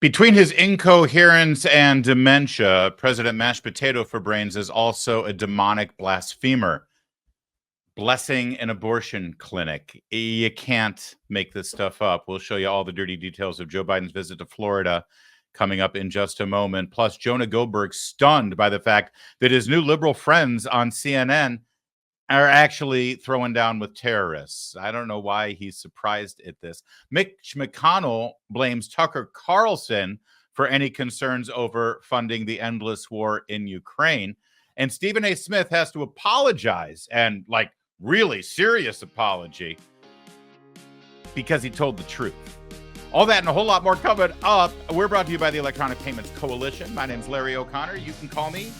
Between his incoherence and dementia, President Mashed Potato for Brains is also a demonic blasphemer. Blessing an abortion clinic. You can't make this stuff up. We'll show you all the dirty details of Joe Biden's visit to Florida coming up in just a moment. Plus, Jonah Goldberg stunned by the fact that his new liberal friends on CNN are actually throwing down with terrorists. I don't know why he's surprised at this. Mitch McConnell blames Tucker Carlson for any concerns over funding the endless war in Ukraine. And Stephen A. Smith has to apologize, and like really serious apology, because he told the truth. All that and a whole lot more coming up. We're brought to you by the Electronic Payments Coalition. My name's Larry O'Connor. You can call me.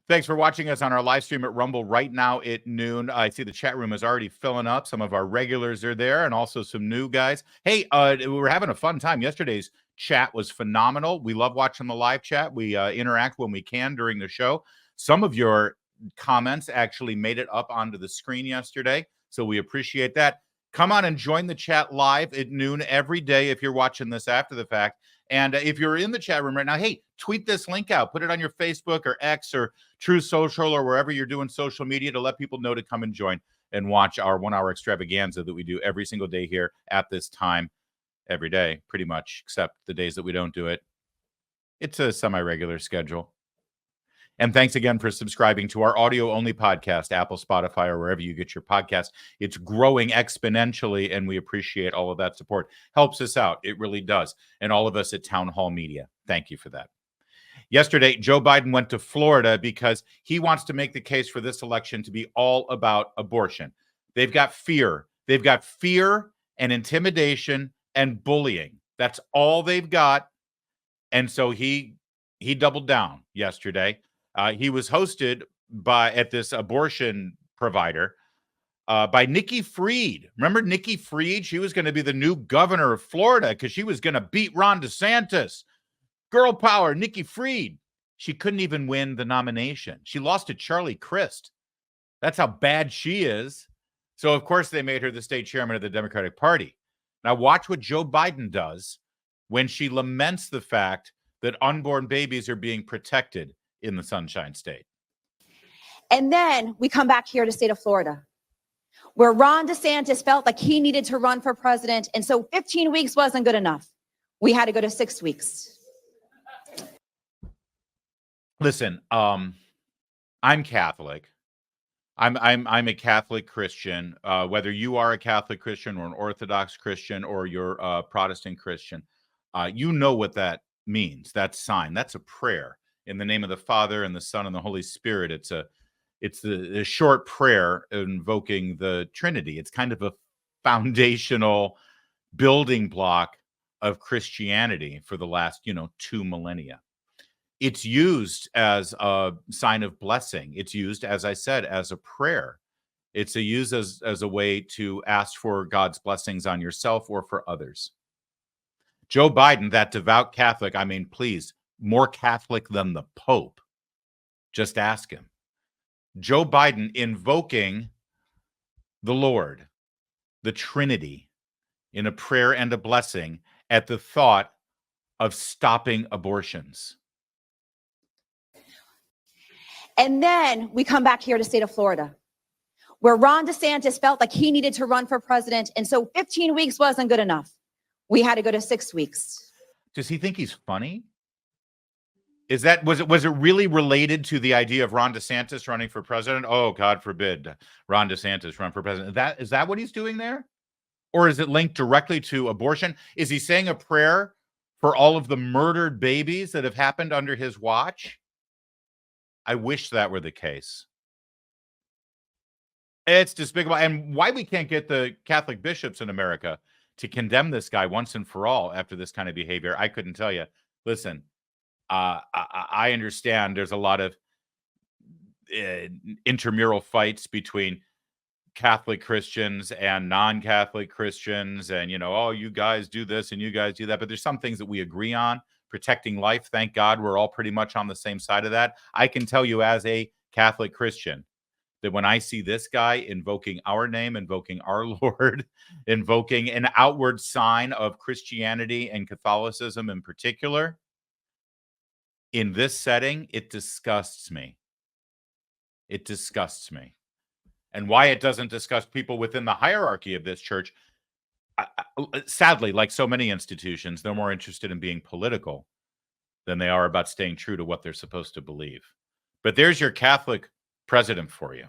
Thanks for watching us on our live stream at Rumble right now at noon. I see the chat room is already filling up. Some of our regulars are there and also some new guys. Hey, we were having a fun time. Yesterday's chat was phenomenal. We love watching the live chat. We interact when we can during the show. Some of your comments actually made it up onto the screen yesterday, so we appreciate that. Come on and join the chat live at noon every day if you're watching this after the fact. And if you're in the chat room right now, hey, tweet this link out. Put it on your Facebook or X or True Social or wherever you're doing social media to let people know to come and join and watch our 1 hour extravaganza that we do every single day here at this time, every day, pretty much, except the days that we don't do it. It's a semi-regular schedule. And thanks again for subscribing to our audio-only podcast, Apple, Spotify, or wherever you get your podcast. It's growing exponentially, and we appreciate all of that support. Helps us out. It really does. And all of us at Town Hall Media, thank you for that. Yesterday, Joe Biden went to Florida because he wants to make the case for this election to be all about abortion. They've got fear. They've got fear and intimidation and bullying. That's all they've got. And so he doubled down yesterday. He was hosted at this abortion provider by Nikki Fried. Remember Nikki Fried? She was going to be the new governor of Florida because she was going to beat Ron DeSantis. Girl power, Nikki Fried. She couldn't even win the nomination. She lost to Charlie Crist. That's how bad she is. So, of course, they made her the state chairman of the Democratic Party. Now, watch what Joe Biden does when she laments the fact that unborn babies are being protected in the Sunshine State. And then we come back here to the state of Florida, where Ron DeSantis felt like he needed to run for president. And so 15 weeks wasn't good enough. We had to go to 6 weeks. Listen, I'm Catholic. I'm a Catholic Christian. Whether you are a Catholic Christian or an Orthodox Christian or you're a Protestant Christian, you know what that means. That sign. That's a prayer. In the name of the Father and the Son and the Holy Spirit. It's the short prayer invoking the Trinity. It's kind of a foundational building block of Christianity for the last, 2 millennia. It's used as a sign of blessing. It's used, as I said, as a prayer. It's used as a way to ask for God's blessings on yourself or for others. Joe Biden, that devout Catholic, I mean, please, more Catholic than the Pope. Just ask him. Joe Biden invoking the Lord, the Trinity, in a prayer and a blessing at the thought of stopping abortions. And then we come back here to the state of Florida, where Ron DeSantis felt like he needed to run for president. And so 15 weeks wasn't good enough. We had to go to 6 weeks. Does he think he's funny? Was it really related to the idea of Ron DeSantis running for president? Oh, God forbid Ron DeSantis run for president. Is that what he's doing there? Or is it linked directly to abortion? Is he saying a prayer for all of the murdered babies that have happened under his watch? I wish that were the case. It's despicable. And why we can't get the Catholic bishops in America to condemn this guy once and for all after this kind of behavior, I couldn't tell you. Listen, I understand there's a lot of intramural fights between Catholic Christians and non-Catholic Christians, and you guys do this and you guys do that. But there's some things that we agree on. Protecting life, thank God, we're all pretty much on the same side of that. I can tell you, as a Catholic Christian, that when I see this guy invoking our name, invoking our Lord, invoking an outward sign of Christianity and Catholicism in particular, in this setting, it disgusts me. It disgusts me. And why it doesn't disgust people within the hierarchy of this church, sadly, like so many institutions, they're more interested in being political than they are about staying true to what they're supposed to believe. But there's your Catholic president for you.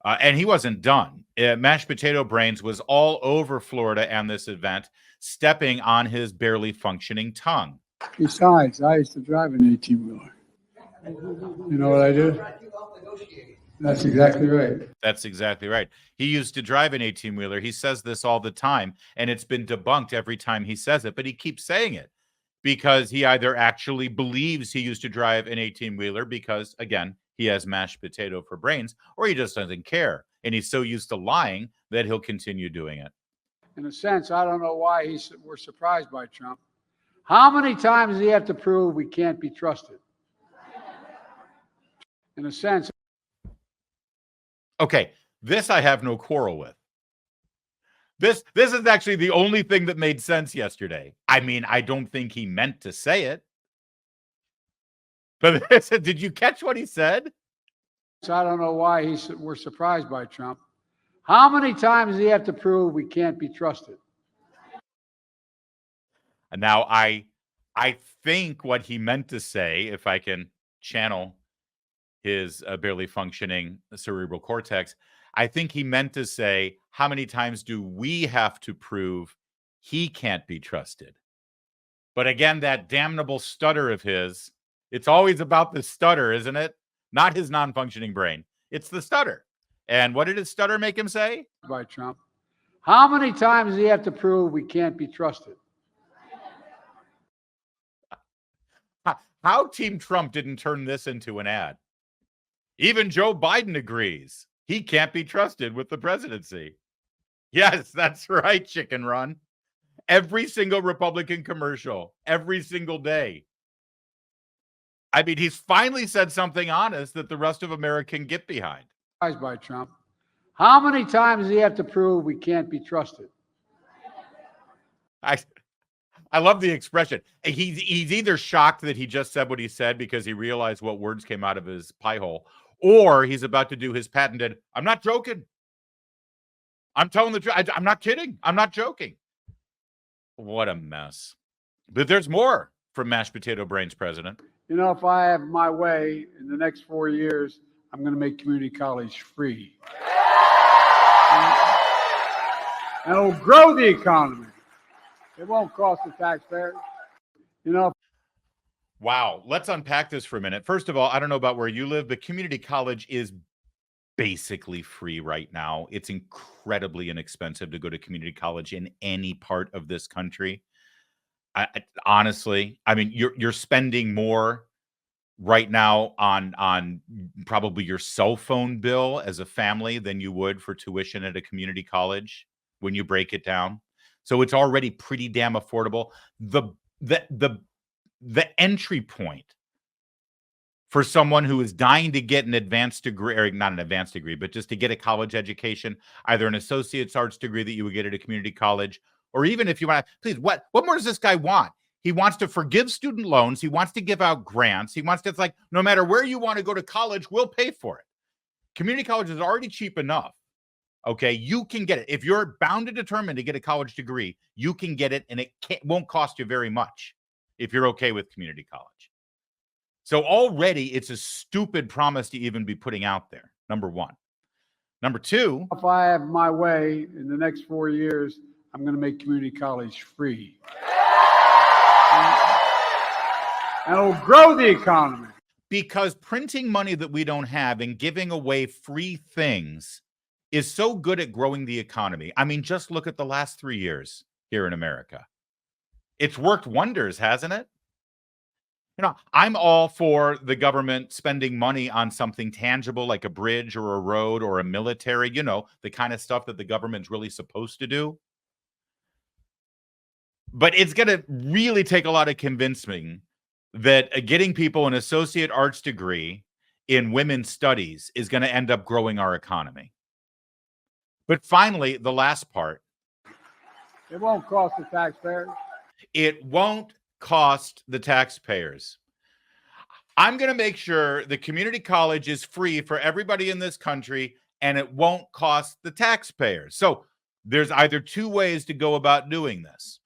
And he wasn't done. Mashed Potato Brains was all over Florida and this event, stepping on his barely functioning tongue. Besides, I used to drive an 18-wheeler. You know what I do? That's exactly right. That's exactly right. He used to drive an 18-wheeler. He says this all the time, and it's been debunked every time he says it, but he keeps saying it because he either actually believes he used to drive an 18-wheeler because, again, he has mashed potato for brains, or he just doesn't care. And he's so used to lying that he'll continue doing it. In a sense, I don't know why we're surprised by Trump. How many times does he have to prove we can't be trusted? In a sense. Okay, this I have no quarrel with. This is actually the only thing that made sense yesterday. I mean, I don't think he meant to say it. But did you catch what he said? So I don't know why we're surprised by Trump. How many times does he have to prove we can't be trusted? Now, I think what he meant to say, if I can channel his barely functioning cerebral cortex, I think he meant to say, how many times do we have to prove he can't be trusted? But again, that damnable stutter of his, it's always about the stutter, isn't it? Not his non-functioning brain. It's the stutter. And what did his stutter make him say? By Trump. How many times does he have to prove we can't be trusted? How Team Trump didn't turn this into an ad. Even Joe Biden agrees he can't be trusted with the presidency. Yes, that's right, Chicken Run. Every single Republican commercial, every single day. I mean, he's finally said something honest that the rest of America can get behind. By Trump. How many times does he have to prove we can't be trusted? I love the expression. He's either shocked that he just said what he said because he realized what words came out of his pie hole, or he's about to do his patented, I'm not joking. I'm telling the truth. I'm not kidding. I'm not joking. What a mess. But there's more from Mashed Potato Brains president. You know, if I have my way in the next 4 years, I'm going to make community college free. And it'll grow the economy. It won't cost the taxpayers. You know. Wow. Let's unpack this for a minute. First of all, I don't know about where you live, but community college is basically free right now. It's incredibly inexpensive to go to community college in any part of this country. Honestly, I mean, you're spending more right now on probably your cell phone bill as a family than you would for tuition at a community college when you break it down. So it's already pretty damn affordable. The entry point for someone who is dying to get an advanced degree, or not an advanced degree, but just to get a college education, either an associate's arts degree that you would get at a community college, or even if you want to, please, what more does this guy want? He wants to forgive student loans. He wants to give out grants. He wants to, it's like, no matter where you want to go to college, we'll pay for it. Community college is already cheap enough. Okay, you can get it. If you're bound and determined to get a college degree, you can get it, and it won't cost you very much if you're okay with community college. So already it's a stupid promise to even be putting out there, number one. Number two. If I have my way in the next 4 years, I'm going to make community college free. And it'll grow the economy. Because printing money that we don't have and giving away free things is so good at growing the economy. I mean, just look at the last 3 years here in America. It's worked wonders, hasn't it? You know, I'm all for the government spending money on something tangible like a bridge or a road or a military, you know, the kind of stuff that the government's really supposed to do. But it's going to really take a lot of convincing that getting people an associate arts degree in women's studies is going to end up growing our economy. But finally, the last part. It won't cost the taxpayers. It won't cost the taxpayers. I'm going to make sure the community college is free for everybody in this country, and it won't cost the taxpayers. So there's either two ways to go about doing this.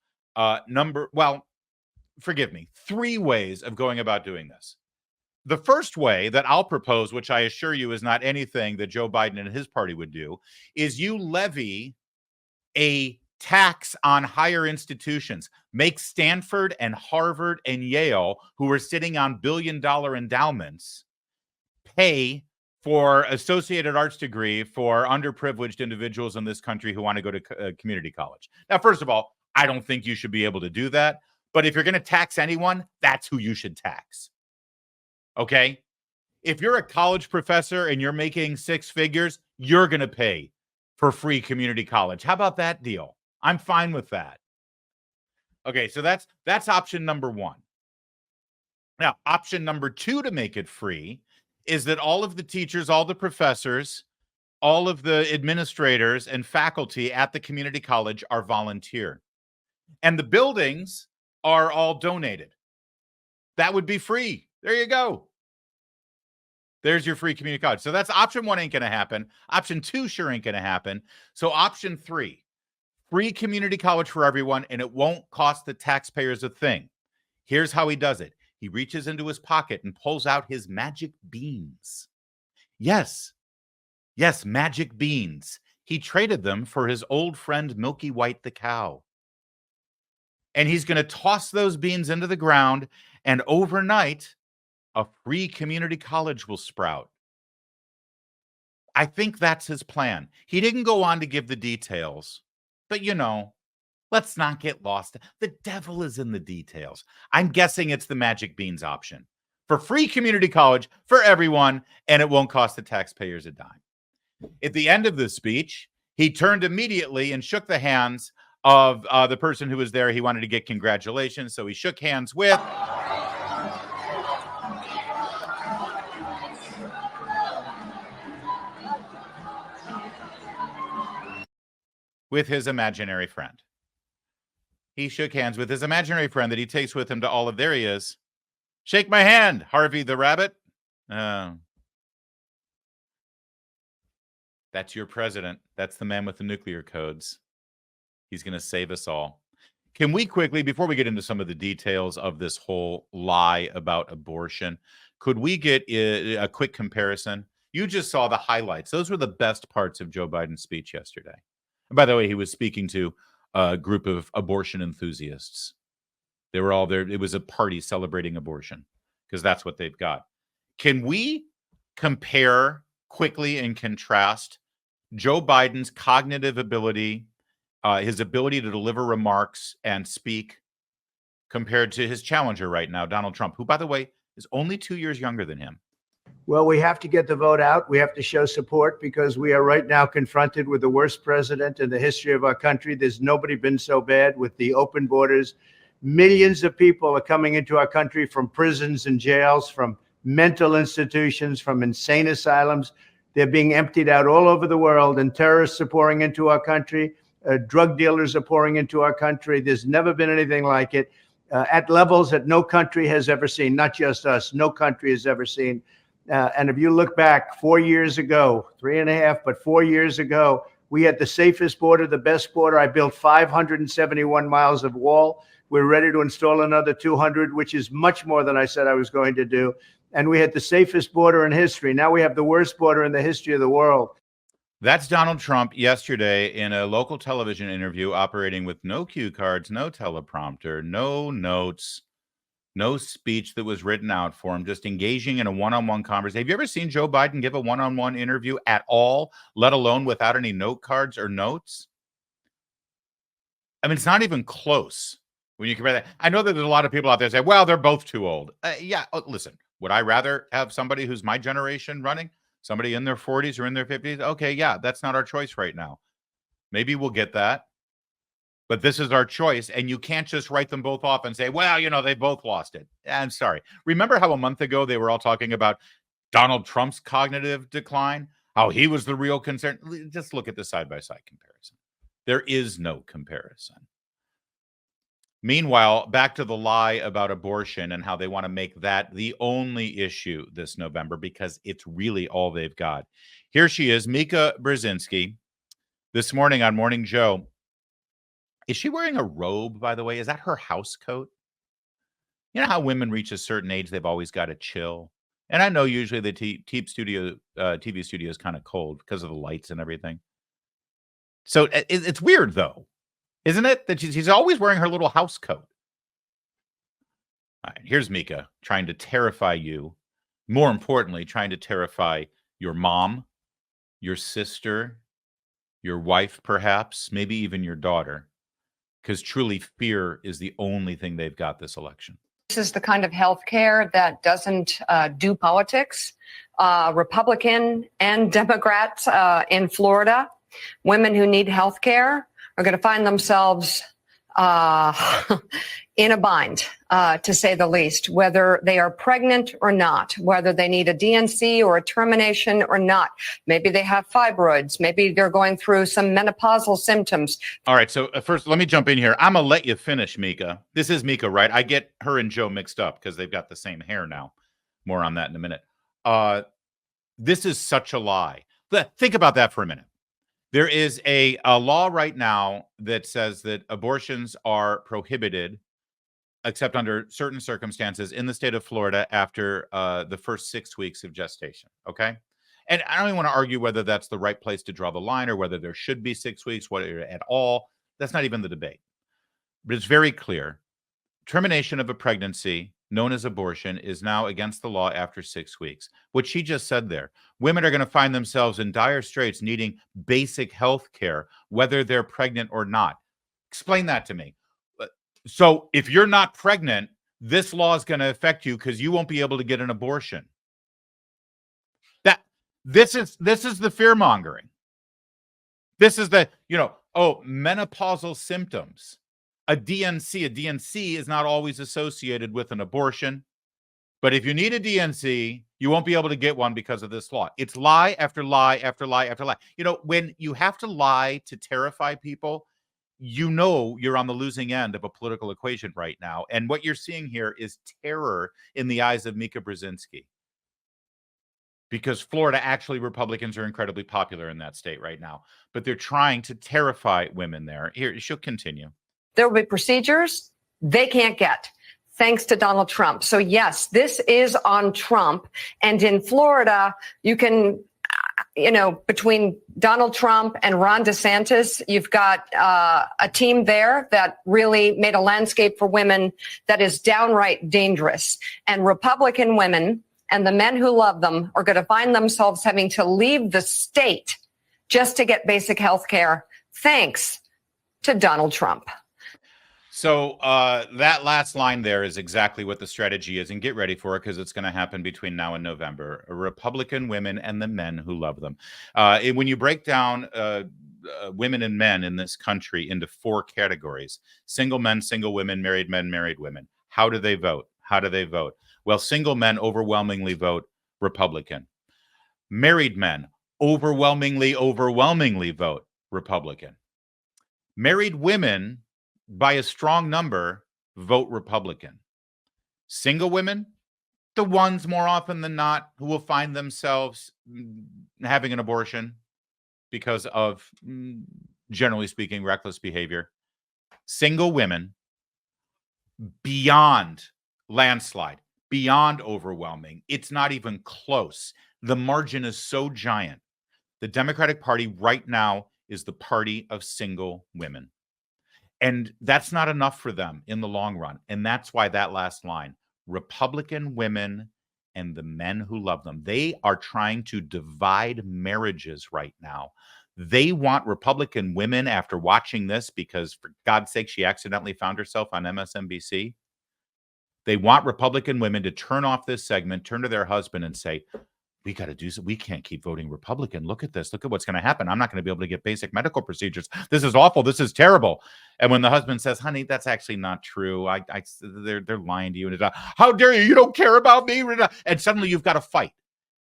Three ways of going about doing this. The first way that I'll propose, which I assure you is not anything that Joe Biden and his party would do, is you levy a tax on higher institutions. Make Stanford and Harvard and Yale, who are sitting on billion-dollar endowments, pay for associated arts degree for underprivileged individuals in this country who want to go to community college. Now, first of all, I don't think you should be able to do that. But if you're going to tax anyone, that's who you should tax. Okay? If you're a college professor and you're making six figures, you're going to pay for free community college. How about that deal? I'm fine with that. Okay, so that's option number one. Now, option number two to make it free is that all of the teachers, all the professors, all of the administrators and faculty at the community college are volunteer. And the buildings are all donated. That would be free. There you go. There's your free community college. So that's option one ain't going to happen. Option two sure ain't going to happen. So option three, free community college for everyone, and it won't cost the taxpayers a thing. Here's how he does it. He reaches into his pocket and pulls out his magic beans. Yes, magic beans. He traded them for his old friend Milky White the cow. And he's going to toss those beans into the ground, and overnight, a free community college will sprout. I think that's his plan. He didn't go on to give the details, but let's not get lost. The devil is in the details. I'm guessing it's the magic beans option for free community college for everyone, and it won't cost the taxpayers a dime. At the end of the speech, he turned immediately and shook the hands of the person who was there. He wanted to get congratulations, so he shook hands with his imaginary friend. He shook hands with his imaginary friend that he takes with him to all of there he is. Shake my hand, Harvey the Rabbit. That's your president. That's the man with the nuclear codes. He's going to save us all. Can we quickly, before we get into some of the details of this whole lie about abortion, could we get a quick comparison? You just saw the highlights. Those were the best parts of Joe Biden's speech yesterday. And by the way, he was speaking to a group of abortion enthusiasts. They were all there. It was a party celebrating abortion because that's what they've got. Can we compare quickly and contrast Joe Biden's cognitive ability, his ability to deliver remarks and speak compared to his challenger right now, Donald Trump, who, by the way, is only 2 years younger than him? Well, we have to get the vote out. We have to show support because we are right now confronted with the worst president in the history of our country. There's nobody been so bad with the open borders. Millions of people are coming into our country from prisons and jails, from mental institutions, from insane asylums. They're being emptied out all over the world, and terrorists are pouring into our country. Drug dealers are pouring into our country. There's never been anything like it at levels that no country has ever seen, not just us. No country has ever seen. And if you look back 4 years ago, 3.5, but 4 years ago, we had the safest border, the best border. I built 571 miles of wall. We're ready to install another 200, which is much more than I said I was going to do. And we had the safest border in history. Now we have the worst border in the history of the world. That's Donald Trump yesterday in a local television interview, operating with no cue cards, no teleprompter, no notes, no speech that was written out for him, just engaging in a one-on-one conversation. Have you ever seen Joe Biden give a one-on-one interview at all, let alone without any note cards or notes? I mean, it's not even close when you compare that. I know that there's a lot of people out there say, well, they're both too old. Listen, would I rather have somebody who's my generation running? Somebody in their 40s or in their 50s? Okay, yeah, that's not our choice right now. Maybe we'll get that. But this is our choice, and you can't just write them both off and say, well, they both lost it. I'm sorry. Remember how a month ago they were all talking about Donald Trump's cognitive decline, how he was the real concern. Just look at the side-by-side comparison. There is no comparison. Meanwhile, back to the lie about abortion and how they want to make that the only issue this November because it's really all they've got. Here she is, Mika Brzezinski, this morning on Morning Joe. Is she wearing a robe, by the way? Is that her house coat? You know how women reach a certain age, they've always got to chill. And I know usually the TV studio is kind of cold because of the lights and everything. So it's weird, though, isn't it? That she's always wearing her little house coat. All right, here's Mika trying to terrify you. More importantly, trying to terrify your mom, your sister, your wife, perhaps, maybe even your daughter. Because truly, fear is the only thing they've got this election. This is the kind of health care that doesn't do politics. Republican and Democrats in Florida, women who need health care are going to find themselves in a bind, to say the least, whether they are pregnant or not, whether they need a DNC or a termination or not. Maybe they have fibroids. Maybe they're going through some menopausal symptoms. All right. So first, let me jump in here. I'm going to let you finish, Mika. This is Mika, right? I get her and Joe mixed up because they've got the same hair now. More on that in a minute. This is such a lie. Think about that for a minute. There is a law right now that says that abortions are prohibited except under certain circumstances in the state of Florida after the first 6 weeks of gestation, okay? And I don't even want to argue whether that's the right place to draw the line or whether there should be 6 weeks, whether at all. That's not even the debate. But it's very clear. Termination of a pregnancy, known as abortion, is now against the law after 6 weeks. What she just said there, women are going to find themselves in dire straits needing basic health care, whether they're pregnant or not. Explain that to me. So if you're not pregnant, this law is going to affect you because you won't be able to get an abortion. This is the fear mongering. This is the, menopausal symptoms. A DNC is not always associated with an abortion. But if you need a DNC, you won't be able to get one because of this law. It's lie after lie after lie after lie. When you have to lie to terrify people, you're on the losing end of a political equation right now. And what you're seeing here is terror in the eyes of Mika Brzezinski. Because Florida, actually, Republicans are incredibly popular in that state right now. But they're trying to terrify women there. Here, she'll continue. There will be procedures they can't get, thanks to Donald Trump. So, yes, this is on Trump. And in Florida, you can, between Donald Trump and Ron DeSantis, you've got a team there that really made a landscape for women that is downright dangerous. And Republican women and the men who love them are going to find themselves having to leave the state just to get basic health care, thanks to Donald Trump. So that last line there is exactly what the strategy is, and get ready for it because it's going to happen between now and November. Republican women and the men who love them. When you break down women and men in this country into 4 categories: single men, single women, married men, married women. How do they vote? Well, single men overwhelmingly vote Republican. Married men overwhelmingly vote Republican. Married women, by a strong number, vote Republican. Single women, the ones more often than not who will find themselves having an abortion because of, generally speaking, reckless behavior. Single women, beyond landslide, beyond overwhelming. It's not even close. The margin is so giant. The Democratic Party right now is the party of single women. And that's not enough for them in the long run. And that's why that last line, Republican women and the men who love them, they are trying to divide marriages right now. They want Republican women, after watching this, because for God's sake, she accidentally found herself on MSNBC. They want Republican women to turn off this segment, turn to their husband and say, we got to do so. We can't keep voting Republican. Look at this. Look at what's going to happen. I'm not going to be able to get basic medical procedures. This is awful. This is terrible. And when the husband says, honey, that's actually not true. They're lying to you. And how dare you? You don't care about me. And suddenly you've got a fight.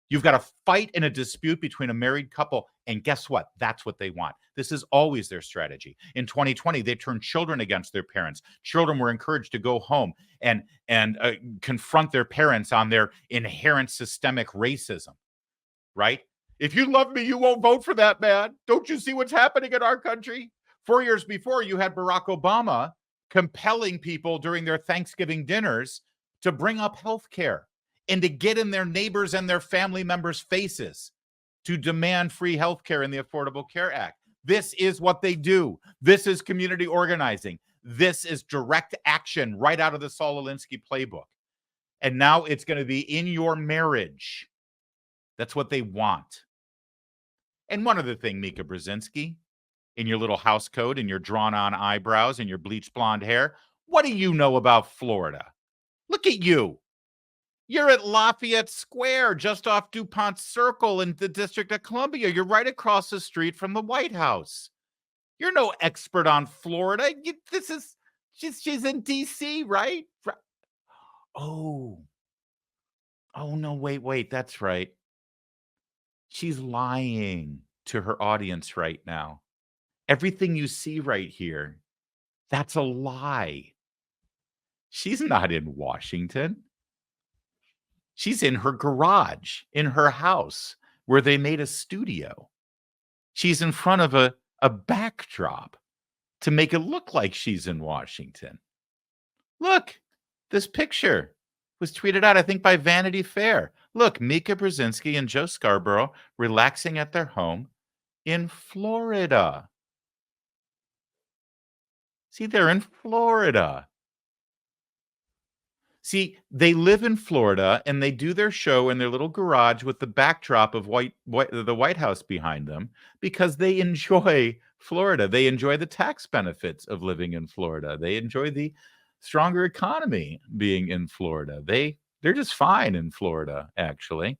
You've got a fight and a dispute between a married couple, and guess what? That's what they want. This is always their strategy. In 2020, they turned children against their parents. Children were encouraged to go home and confront their parents on their inherent systemic racism, right? If you love me, you won't vote for that man. Don't you see what's happening in our country? 4 years before, you had Barack Obama compelling people during their Thanksgiving dinners to bring up health care and to get in their neighbors and their family members' faces to demand free health care in the Affordable Care Act. This is what they do. This is community organizing. This is direct action right out of the Saul Alinsky playbook. And now it's going to be in your marriage. That's what they want. And one other thing, Mika Brzezinski, in your little house coat and your drawn-on eyebrows and your bleached blonde hair, what do you know about Florida? Look at you. You're at Lafayette Square, just off DuPont Circle in the District of Columbia. You're right across the street from the White House. You're no expert on Florida. She's in D.C., right? Oh, no, wait, that's right. She's lying to her audience right now. Everything you see right here, that's a lie. She's not in Washington. She's in her garage, in her house, where they made a studio. She's in front of a backdrop to make it look like she's in Washington. Look, this picture was tweeted out, I think, by Vanity Fair. Look, Mika Brzezinski and Joe Scarborough relaxing at their home in Florida. See, they're in Florida. See, they live in Florida and they do their show in their little garage with the backdrop of the White House behind them because they enjoy Florida. They enjoy the tax benefits of living in Florida. They enjoy the stronger economy being in Florida. They're just fine in Florida, actually.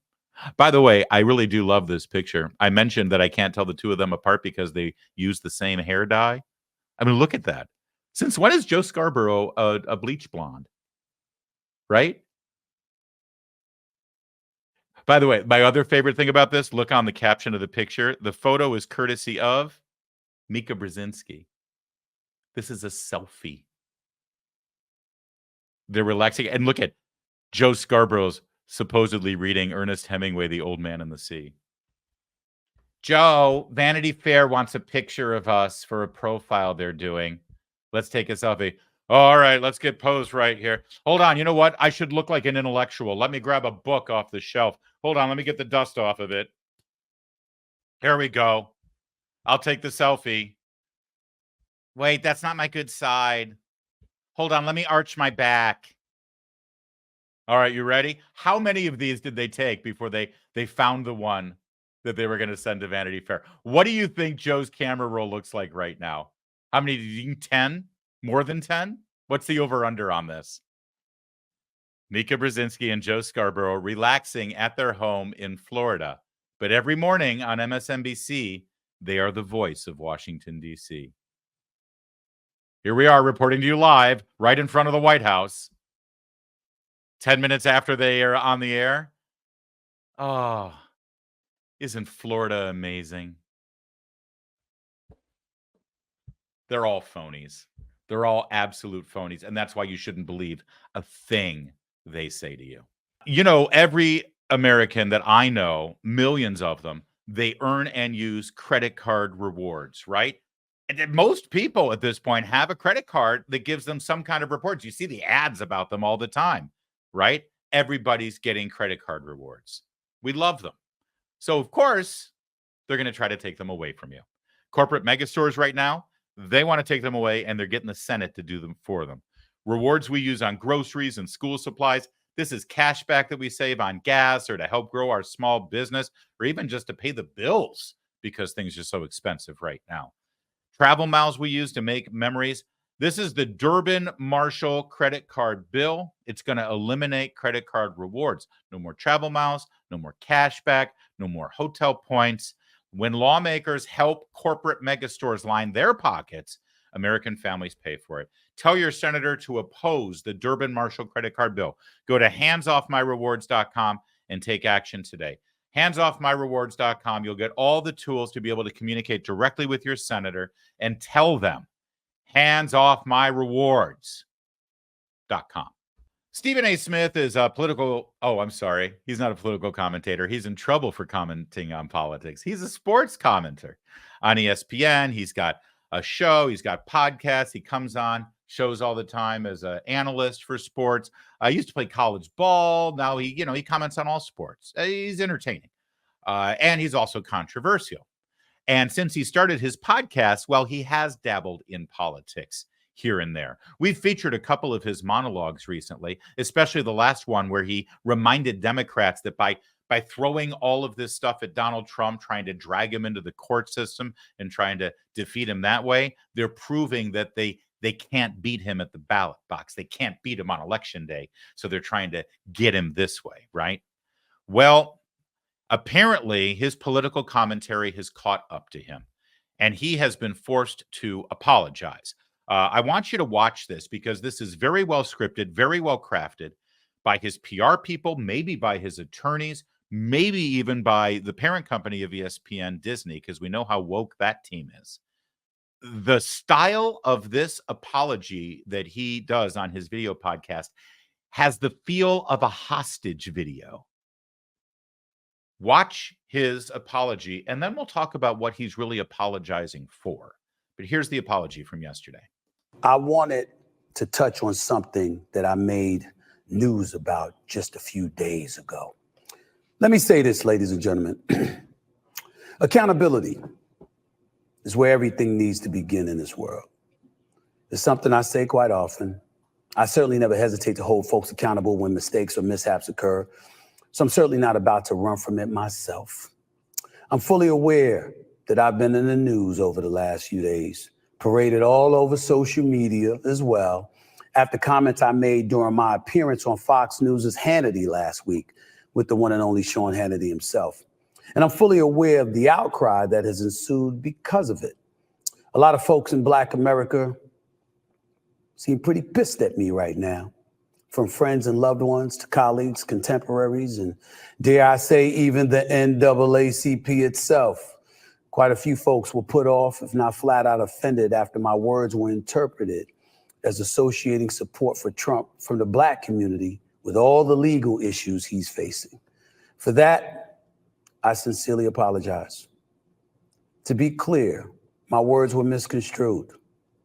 By the way, I really do love this picture. I mentioned that I can't tell the two of them apart because they use the same hair dye. I mean, look at that. Since when is Joe Scarborough a bleach blonde? Right? By the way, my other favorite thing about this, look on the caption of the picture. The photo is courtesy of Mika Brzezinski. This is a selfie. They're relaxing. And look at Joe Scarborough's supposedly reading Ernest Hemingway, The Old Man and the Sea. Joe, Vanity Fair wants a picture of us for a profile they're doing. Let's take a selfie. All right, let's get posed right here. Hold on. You know what? I should look like an intellectual. Let me grab a book off the shelf. Hold on. Let me get the dust off of it. Here we go. I'll take the selfie. Wait, that's not my good side. Hold on. Let me arch my back. All right, you ready? How many of these did they take before they found the one that they were going to send to Vanity Fair? What do you think Joe's camera roll looks like right now? How many did you think? 10? More than 10? What's the over-under on this? Mika Brzezinski and Joe Scarborough relaxing at their home in Florida. But every morning on MSNBC, they are the voice of Washington, D.C. Here we are reporting to you live right in front of the White House. 10 minutes after they are on the air. Oh, isn't Florida amazing? They're all phonies. They're all absolute phonies. And that's why you shouldn't believe a thing they say to you. You know, every American that I know, millions of them, they earn and use credit card rewards, right? And most people at this point have a credit card that gives them some kind of rewards. You see the ads about them all the time, right? Everybody's getting credit card rewards. We love them. So, of course, they're going to try to take them away from you. Corporate megastores right now, they want to take them away, and they're getting the Senate to do them for them. Rewards we use on groceries and school supplies. This is cash back that we save on gas or to help grow our small business or even just to pay the bills because things are so expensive right now. Travel miles we use to make memories. This is the Durbin Marshall credit card bill. It's going to eliminate credit card rewards. No more travel miles, no more cash back, no more hotel points. When lawmakers help corporate megastores line their pockets, American families pay for it. Tell your senator to oppose the Durbin Marshall credit card bill. Go to handsoffmyrewards.com and take action today. Handsoffmyrewards.com. You'll get all the tools to be able to communicate directly with your senator and tell them, handsoffmyrewards.com. Stephen A. Smith is a political. Oh, I'm sorry. He's not a political commentator. He's in trouble for commenting on politics. He's a sports commenter on ESPN. He's got a show. He's got podcasts. He comes on shows all the time as an analyst for sports. I used to play college ball. Now he comments on all sports. He's entertaining. And he's also controversial. And since he started his podcast, well, he has dabbled in politics here and there. We've featured a couple of his monologues recently, especially the last one where he reminded Democrats that by throwing all of this stuff at Donald Trump, trying to drag him into the court system and trying to defeat him that way, they're proving that they can't beat him at the ballot box. They can't beat him on election day. So they're trying to get him this way, right? Well, apparently his political commentary has caught up to him, and he has been forced to apologize. I want you to watch this because this is very well scripted, very well crafted by his PR people, maybe by his attorneys, maybe even by the parent company of ESPN, Disney, because we know how woke that team is. The style of this apology that he does on his video podcast has the feel of a hostage video. Watch his apology, and then we'll talk about what he's really apologizing for. But here's the apology from yesterday. I wanted to touch on something that I made news about just a few days ago. Let me say this, ladies and gentlemen. Accountability is where everything needs to begin in this world. It's something I say quite often. I certainly never hesitate to hold folks accountable when mistakes or mishaps occur. So I'm certainly not about to run from it myself. I'm fully aware that I've been in the news over the last few days, paraded all over social media as well, after comments I made during my appearance on Fox News' Hannity last week with the one and only Sean Hannity himself. And I'm fully aware of the outcry that has ensued because of it. A lot of folks in Black America seem pretty pissed at me right now, from friends and loved ones to colleagues, contemporaries, and dare I say, even the NAACP itself. Quite a few folks were put off, if not flat out offended, after my words were interpreted as associating support for Trump from the Black community with all the legal issues he's facing. For that, I sincerely apologize. To be clear, my words were misconstrued.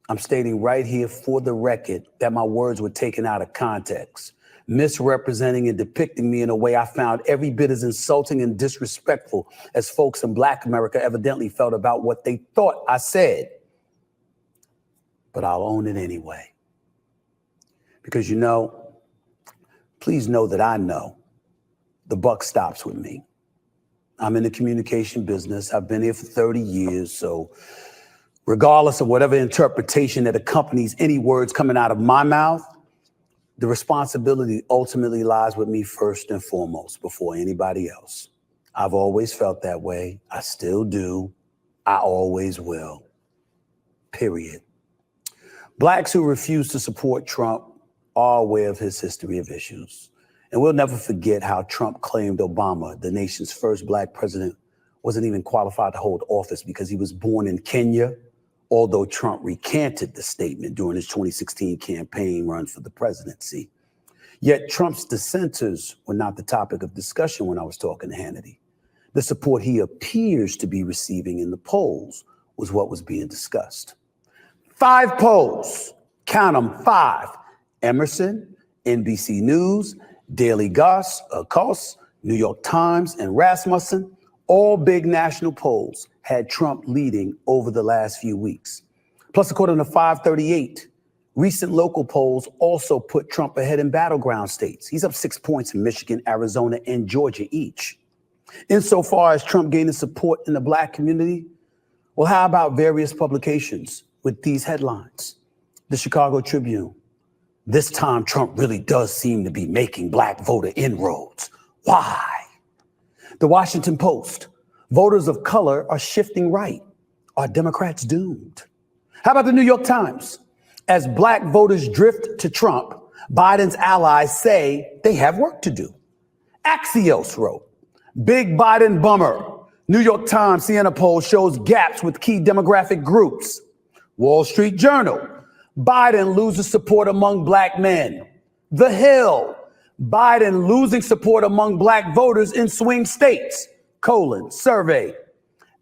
I'm stating right here for the record that my words were taken out of context, misrepresenting and depicting me in a way I found every bit as insulting and disrespectful as folks in Black America evidently felt about what they thought I said. But I'll own it anyway. Because please know that I know the buck stops with me. I'm in the communication business. I've been here for 30 years. So regardless of whatever interpretation that accompanies any words coming out of my mouth, the responsibility ultimately lies with me first and foremost before anybody else. I've always felt that way. I still do. I always will. Period. Blacks who refuse to support Trump are aware of his history of issues. And we'll never forget how Trump claimed Obama, the nation's first Black president, wasn't even qualified to hold office because he was born in Kenya, although Trump recanted the statement during his 2016 campaign run for the presidency. Yet Trump's dissenters were not the topic of discussion when I was talking to Hannity. The support he appears to be receiving in the polls was what was being discussed. 5 polls, count them, 5. Emerson, NBC News, Daily Kos, New York Times, and Rasmussen, all big national polls had Trump leading over the last few weeks. Plus, according to 538, recent local polls also put Trump ahead in battleground states. He's up 6 points in Michigan, Arizona, and Georgia each. Insofar as Trump gaining support in the Black community, well, how about various publications with these headlines? The Chicago Tribune. This time, Trump really does seem to be making Black voter inroads. Why? The Washington Post. Voters of color are shifting right. Are Democrats doomed? How about the New York Times? As Black voters drift to Trump, Biden's allies say they have work to do. Axios wrote, Big Biden bummer. New York Times Siena poll shows gaps with key demographic groups. Wall Street Journal. Biden loses support among black men. The Hill. Biden losing support among black voters in swing states. Survey.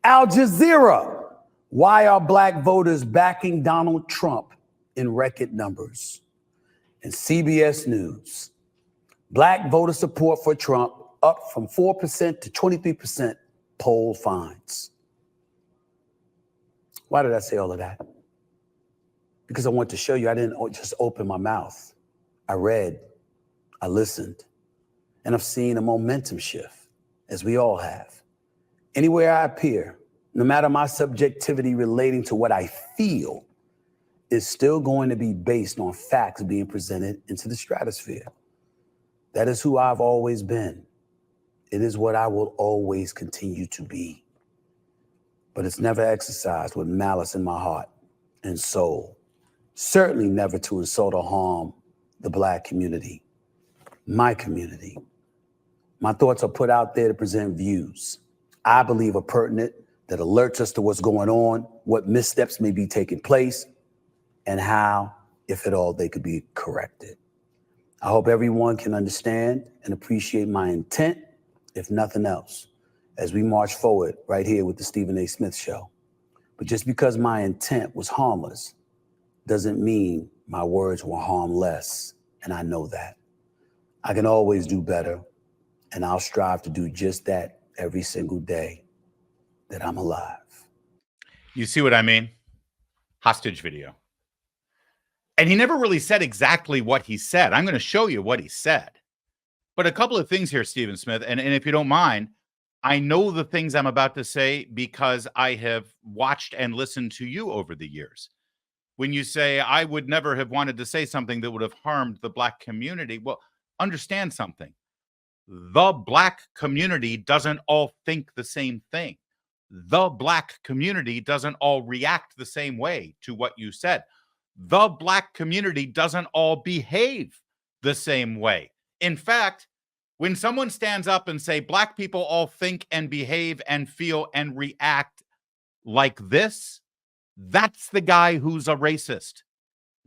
Al Jazeera. Why are black voters backing Donald Trump in record numbers? And CBS News. Black voter support for Trump up from 4% to 23%, poll finds. Why did I say all of that? Because I want to show you I didn't just open my mouth. I read, I listened, and I've seen a momentum shift, as we all have. Anywhere I appear, no matter my subjectivity relating to what I feel, is still going to be based on facts being presented into the stratosphere. That is who I've always been. It is what I will always continue to be. But it's never exercised with malice in my heart and soul. Certainly never to insult or harm the black community, my community. My thoughts are put out there to present views I believe are pertinent, that alerts us to what's going on, what missteps may be taking place, and how, if at all, they could be corrected. I hope everyone can understand and appreciate my intent, if nothing else, as we march forward right here with the Stephen A. Smith Show. But just because my intent was harmless doesn't mean my words were harmless, and I know that. I can always do better, and I'll strive to do just that every single day that I'm alive. You see what I mean? Hostage video. And he never really said exactly what he said. I'm going to show you what he said. But a couple of things here, Stephen Smith, and if you don't mind, I know the things I'm about to say because I have watched and listened to you over the years. When you say, I would never have wanted to say something that would have harmed the black community, well, understand something. The black community doesn't all think the same thing. The black community doesn't all react the same way to what you said. The black community doesn't all behave the same way. In fact, when someone stands up and say black people all think and behave and feel and react like this, that's the guy who's a racist,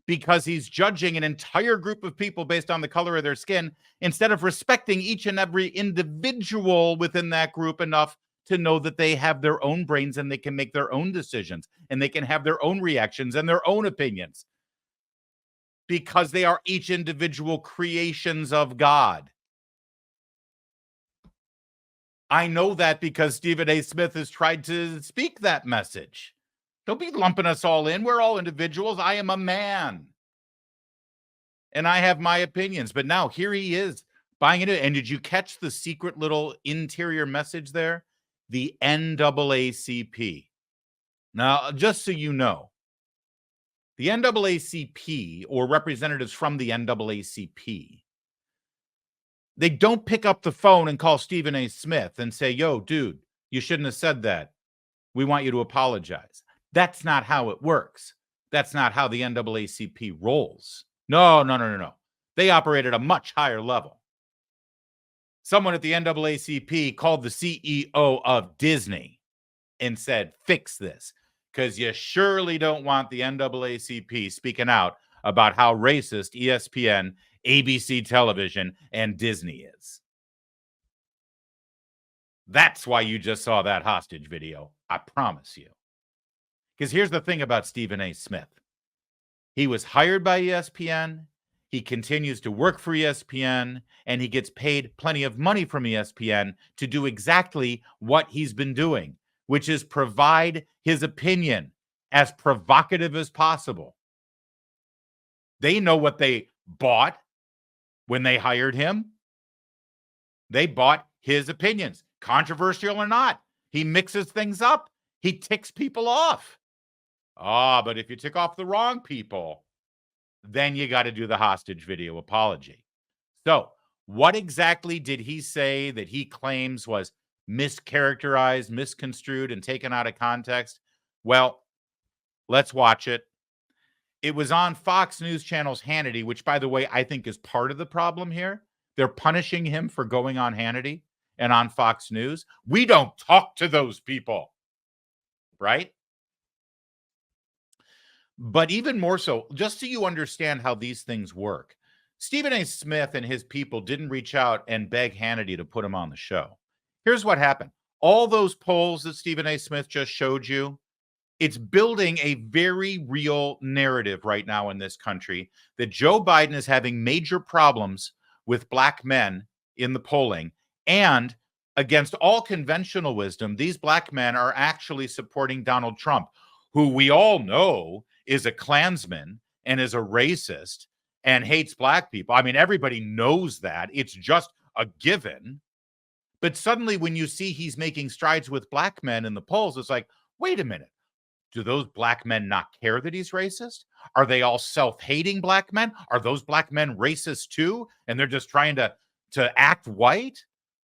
because he's judging an entire group of people based on the color of their skin instead of respecting each and every individual within that group enough to know that they have their own brains and they can make their own decisions and they can have their own reactions and their own opinions because they are each individual creations of God. I know that because Stephen A. Smith has tried to speak that message. Don't be lumping us all in. We're all individuals. I am a man. And I have my opinions. But now here he is buying into it. And did you catch the secret little interior message there? The NAACP. Now, just so you know, the NAACP, or representatives from the NAACP, they don't pick up the phone and call Stephen A. Smith and say, yo, dude, you shouldn't have said that. We want you to apologize. That's not how it works. That's not how the NAACP rolls. No. They operate at a much higher level. Someone at the NAACP called the CEO of Disney and said, fix this, because you surely don't want the NAACP speaking out about how racist ESPN, ABC television, and Disney is. That's why you just saw that hostage video. I promise you. Because here's the thing about Stephen A. Smith. He was hired by ESPN. He continues to work for ESPN, and he gets paid plenty of money from ESPN to do exactly what he's been doing, which is provide his opinion as provocative as possible. They know what they bought when they hired him. They bought his opinions, controversial or not. He mixes things up. He ticks people off. But if you tick off the wrong people, then you got to do the hostage video apology. So what exactly did he say that he claims was mischaracterized, misconstrued, and taken out of context? Well, let's watch it. It was on Fox News Channel's Hannity, which, by the way, I think is part of the problem here. They're punishing him for going on Hannity and on Fox News. We don't talk to those people, right? But even more so, just so you understand how these things work, Stephen A. Smith and his people didn't reach out and beg Hannity to put him on the show. Here's what happened. All those polls that Stephen A. Smith just showed you, it's building a very real narrative right now in this country that Joe Biden is having major problems with black men in the polling. And against all conventional wisdom, these black men are actually supporting Donald Trump, who we all know is a Klansman and is a racist and hates black people. I mean, everybody knows that. It's just a given. But suddenly when you see he's making strides with black men in the polls, it's like, wait a minute. Do those black men not care that he's racist? Are they all self-hating black men? Are those black men racist too? And they're just trying to act white?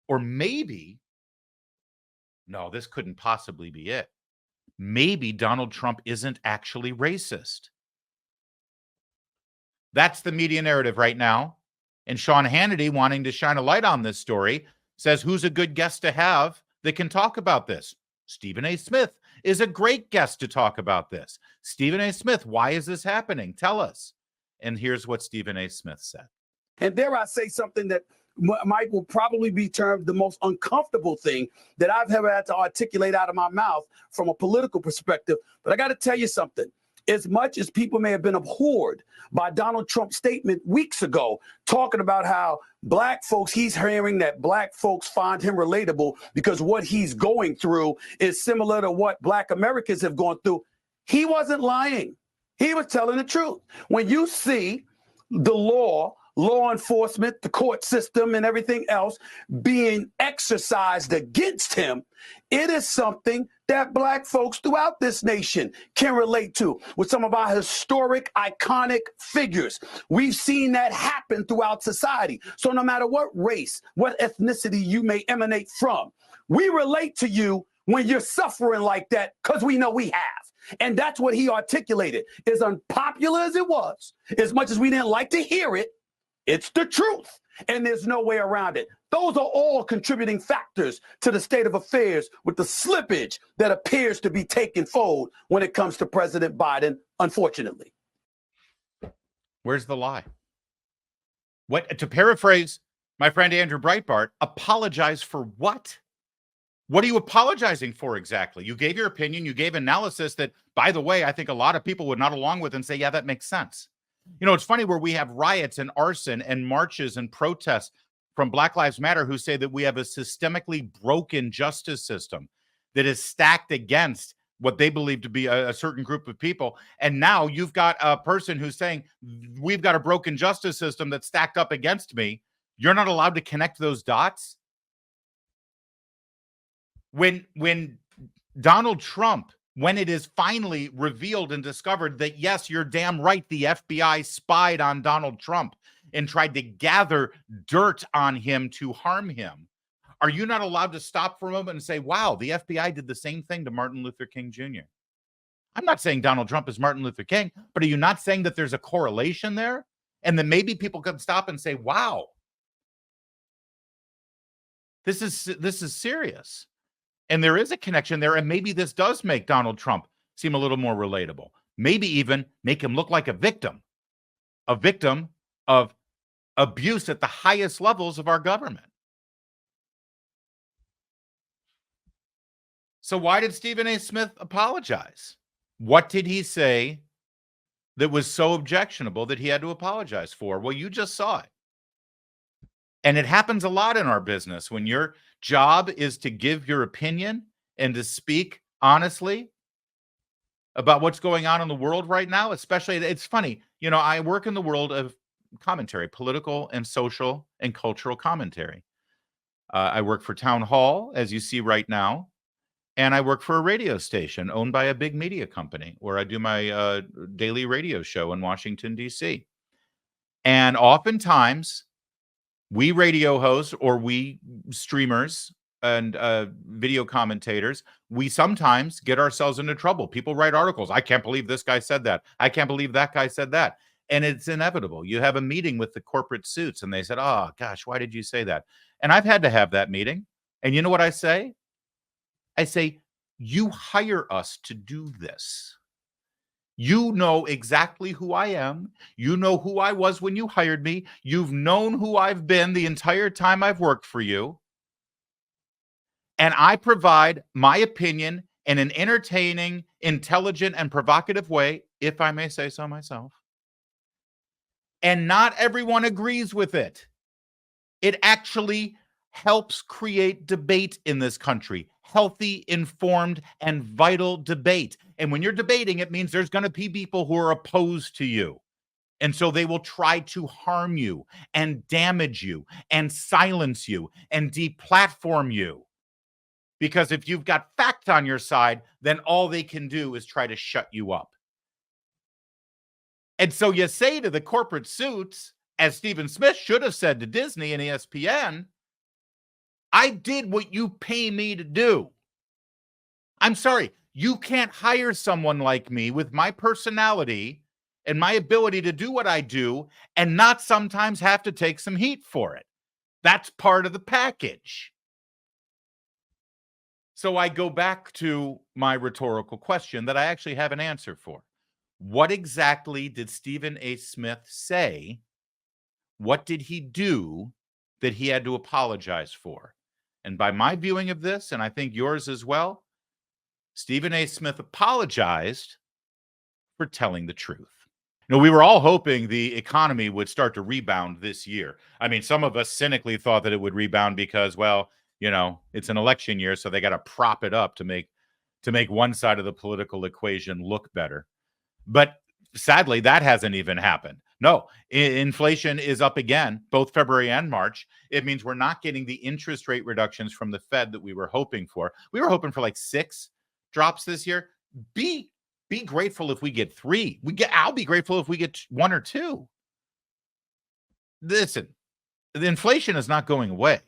Or maybe, no, this couldn't possibly be it. Maybe Donald Trump isn't actually racist. That's the media narrative right now. And Sean Hannity, wanting to shine a light on this story, says, who's a good guest to have that can talk about this? Stephen A. Smith is a great guest to talk about this. Stephen A. Smith, why is this happening? Tell us. And here's what Stephen A. Smith said. And dare I say something that will probably be termed the most uncomfortable thing that I've ever had to articulate out of my mouth from a political perspective. But I got to tell you something. As much as people may have been abhorred by Donald Trump's statement weeks ago, talking about how black folks, he's hearing that black folks find him relatable because what he's going through is similar to what black Americans have gone through. He wasn't lying. He was telling the truth. When you see the law enforcement, the court system, and everything else being exercised against him, it is something that black folks throughout this nation can relate to with some of our historic, iconic figures. We've seen that happen throughout society. So no matter what race, what ethnicity you may emanate from, we relate to you when you're suffering like that because we know we have. And that's what he articulated. As unpopular as it was, as much as we didn't like to hear it, it's the truth, and there's no way around it. Those are all contributing factors to the state of affairs with the slippage that appears to be taking fold when it comes to President Biden, unfortunately. Where's the lie? What, to paraphrase my friend Andrew Breitbart, apologize for what? What are you apologizing for exactly? You gave your opinion, you gave analysis that, by the way, I think a lot of people would nod along with and say, yeah, that makes sense. You know, it's funny where we have riots and arson and marches and protests from Black Lives Matter who say that we have a systemically broken justice system that is stacked against what they believe to be a certain group of people. And now you've got a person who's saying, we've got a broken justice system that's stacked up against me. You're not allowed to connect those dots. When Donald Trump, when it is finally revealed and discovered that, yes, you're damn right, the FBI spied on Donald Trump and tried to gather dirt on him to harm him, are you not allowed to stop for a moment and say, wow, the FBI did the same thing to Martin Luther King Jr.? I'm not saying Donald Trump is Martin Luther King, but are you not saying that there's a correlation there? And then maybe people can stop and say, wow, this is serious. And there is a connection there, and maybe this does make Donald Trump seem a little more relatable. Maybe even make him look like a victim of abuse at the highest levels of our government. So why did Stephen A. Smith apologize? What did he say that was so objectionable that he had to apologize for? Well, you just saw it. And it happens a lot in our business when your job is to give your opinion and to speak honestly about what's going on in the world right now. Especially, it's funny, you know, I work in the world of commentary, political and social and cultural commentary. I work for Town Hall, as you see right now, and I work for a radio station owned by a big media company where I do my daily radio show in Washington, D.C. And oftentimes, we radio hosts or we streamers and video commentators, we sometimes get ourselves into trouble. People write articles. I can't believe this guy said that. I can't believe that guy said that. And it's inevitable. You have a meeting with the corporate suits and they said, oh, gosh, why did you say that? And I've had to have that meeting. And you know what I say? I say, you hire us to do this. You know exactly who I am. You know who I was when you hired me. You've known who I've been the entire time I've worked for you. And I provide my opinion in an entertaining, intelligent, and provocative way, if I may say so myself. And not everyone agrees with it. It actually helps create debate in this country, healthy, informed, and vital debate. And when you're debating, it means there's going to be people who are opposed to you. And so they will try to harm you and damage you and silence you and deplatform you. Because if you've got fact on your side, then all they can do is try to shut you up. And so you say to the corporate suits, as Stephen Smith should have said to Disney and ESPN, I did what you pay me to do. I'm sorry, you can't hire someone like me with my personality and my ability to do what I do and not sometimes have to take some heat for it. That's part of the package. So I go back to my rhetorical question that I actually have an answer for. What exactly did Stephen A. Smith say? What did he do that he had to apologize for? And by my viewing of this, and I think yours as well, Stephen A. Smith apologized for telling the truth. You know, we were all hoping the economy would start to rebound this year. I mean, some of us cynically thought that it would rebound because, well, you know, it's an election year, so they got to prop it up to make one side of the political equation look better. But sadly, that hasn't even happened. No, inflation is up again, both February and March. It means we're not getting the interest rate reductions from the Fed that we were hoping for. We were hoping for like 6 drops this year. Be grateful if we get 3. I'll be grateful if we get 1 or 2. Listen, the inflation is not going away.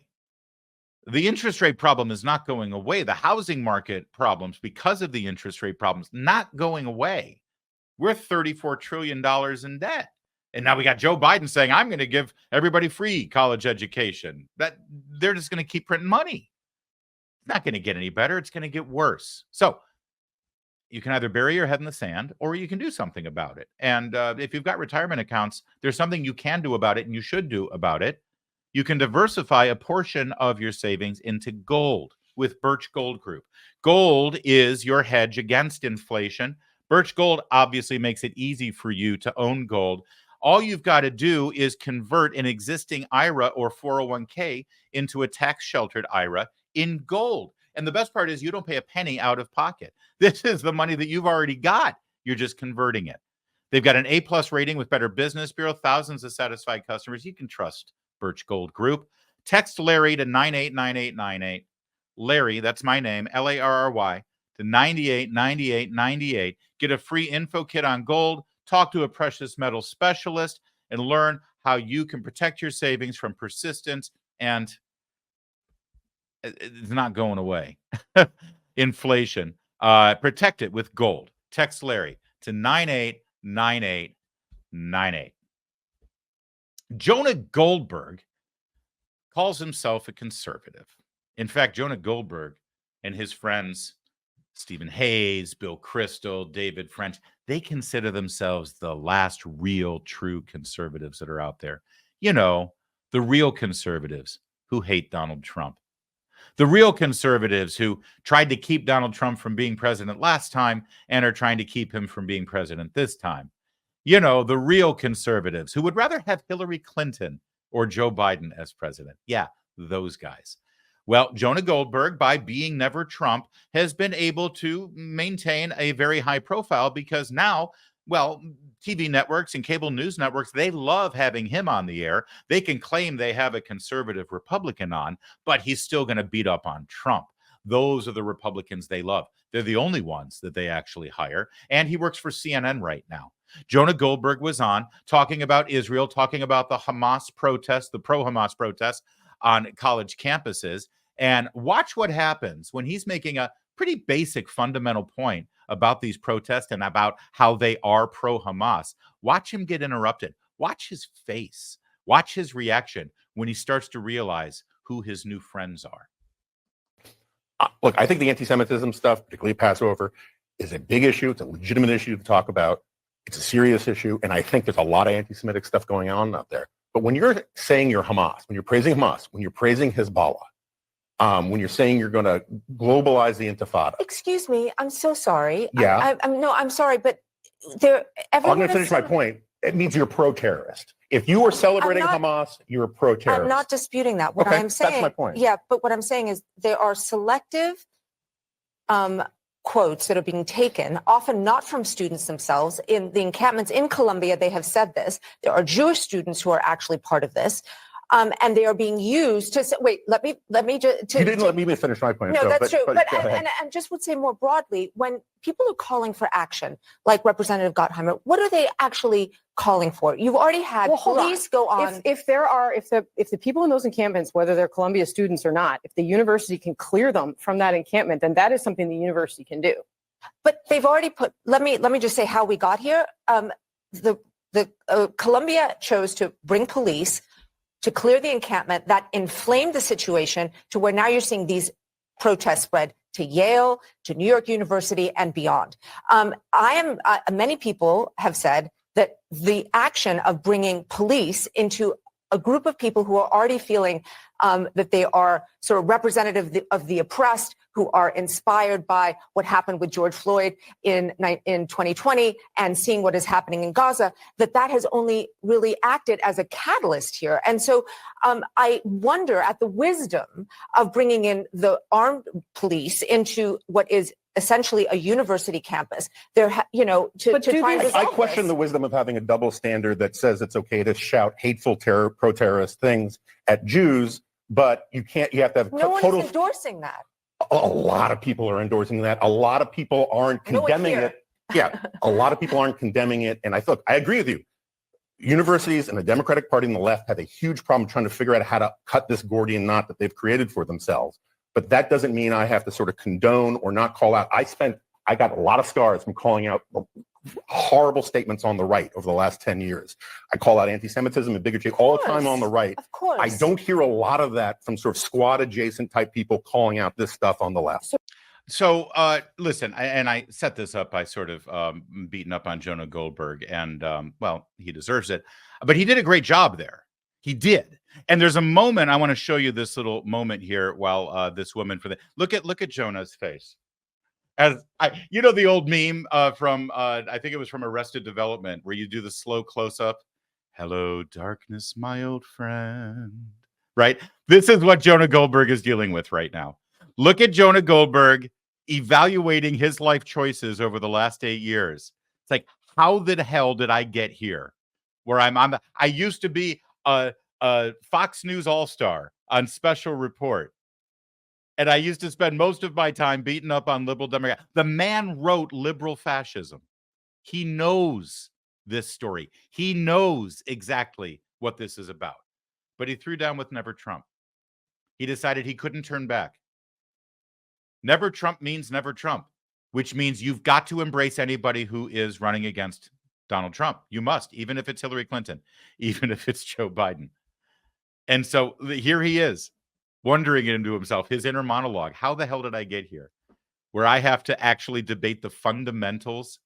The interest rate problem is not going away. The housing market problems, because of the interest rate problems, not going away. We're $34 trillion in debt. And now we got Joe Biden saying, I'm going to give everybody free college education. That they're just going to keep printing money. It's not going to get any better. It's going to get worse. So you can either bury your head in the sand or you can do something about it. And if you've got retirement accounts, there's something you can do about it and you should do about it. You can diversify a portion of your savings into gold with Birch Gold Group. Gold is your hedge against inflation. Birch Gold obviously makes it easy for you to own gold. All you've got to do is convert an existing IRA or 401k into a tax-sheltered IRA in gold. And the best part is you don't pay a penny out of pocket. This is the money that you've already got. You're just converting it. They've got an A+ rating with Better Business Bureau, thousands of satisfied customers. You can trust Birch Gold Group. Text Larry to 989898. Larry, that's my name, Larry, to 989898. Get a free info kit on gold. Talk to a precious metal specialist and learn how you can protect your savings from persistence, and it's not going away. Inflation. Protect it with gold. Text Larry to 989898. Jonah Goldberg calls himself a conservative. In fact, Jonah Goldberg and his friends, Stephen Hayes, Bill Kristol, David French, they consider themselves the last real true conservatives that are out there. You know, the real conservatives who hate Donald Trump. The real conservatives who tried to keep Donald Trump from being president last time and are trying to keep him from being president this time. You know, the real conservatives who would rather have Hillary Clinton or Joe Biden as president. Yeah, those guys. Well, Jonah Goldberg, by being Never Trump, has been able to maintain a very high profile because now, well, TV networks and cable news networks, they love having him on the air. They can claim they have a conservative Republican on, but he's still going to beat up on Trump. Those are the Republicans they love. They're the only ones that they actually hire. And he works for CNN right now. Jonah Goldberg was on talking about Israel, talking about the Hamas protests, the pro-Hamas protests on college campuses. And watch what happens when he's making a pretty basic fundamental point about these protests and about how they are pro-Hamas. Watch him get interrupted. Watch his face. Watch his reaction when he starts to realize who his new friends are. Look, I think the anti-Semitism stuff, particularly Passover, is a big issue. It's a legitimate issue to talk about. It's a serious issue. And I think there's a lot of anti-Semitic stuff going on out there. But when you're saying you're Hamas, when you're praising Hamas, when you're praising Hezbollah, when you're saying you're going to globalize the Intifada. Excuse me, I'm so sorry. Yeah. I'm sorry, but there. I'm going to finish my point. It means you're pro-terrorist. If you are celebrating Hamas, you're a pro-terrorist. I'm not disputing that. What Okay, I'm saying, that's my point. Yeah, but what I'm saying is there are selective quotes that are being taken, often not from students themselves. In the encampments in Colombia, they have said this. There are Jewish students who are actually part of this. And they are being used to say, wait, let me just. You didn't let me finish my point. No, that's true. But go ahead. and just would say more broadly, when people are calling for action, like Representative Gottheimer, what are they actually calling for? You've already had police go on. If the people in those encampments, whether they're Columbia students or not, if the university can clear them from that encampment, then that is something the university can do. But they've already put. Let me just say how we got here. Columbia chose to bring police to clear the encampment. That inflamed the situation to where now you're seeing these protests spread to Yale, to New York University, and beyond. Many people have said that the action of bringing police into a group of people who are already feeling that they are sort of representative of the oppressed, who are inspired by what happened with George Floyd in 2020 and seeing what is happening in Gaza, that has only really acted as a catalyst here. And so I wonder at the wisdom of bringing in the armed police into what is essentially a university campus. To try and resolve I question this. the wisdom of having a double standard that says it's okay to shout hateful pro-terrorist things at Jews, but you have to have No one total. is endorsing that. A lot of people are endorsing that. A lot of people aren't condemning it. Yeah, a lot of people aren't condemning it. And I agree with you. Universities and the Democratic Party and the left have a huge problem trying to figure out how to cut this Gordian knot that they've created for themselves. But that doesn't mean I have to sort of condone or not call out. I got a lot of scars from calling out horrible statements on the right over the last 10 years. I call out anti-Semitism and bigotry all the time on the right. Of course. I don't hear a lot of that from sort of squad adjacent type people calling out this stuff on the left. So listen, I set this up by sort of beating up on Jonah Goldberg, and well, he deserves it, but he did a great job there. He did. And there's a moment, I want to show you this little moment here while this woman look at Jonah's face. As the old meme from I think it was from Arrested Development, where you do the slow close-up. Hello, darkness, my old friend. Right? This is what Jonah Goldberg is dealing with right now. Look at Jonah Goldberg evaluating his life choices over the last 8 years. It's like, how the hell did I get here? Where I used to be a Fox News all-star on Special Report. And I used to spend most of my time beating up on liberal Democrats. The man wrote liberal fascism. He knows this story. He knows exactly what this is about. But he threw down with Never Trump. He decided he couldn't turn back. Never Trump means never Trump, which means you've got to embrace anybody who is running against Donald Trump. You must, even if it's Hillary Clinton, even if it's Joe Biden. And so here he is, wondering into himself, his inner monologue. How the hell did I get here? Where I have to actually debate the fundamentals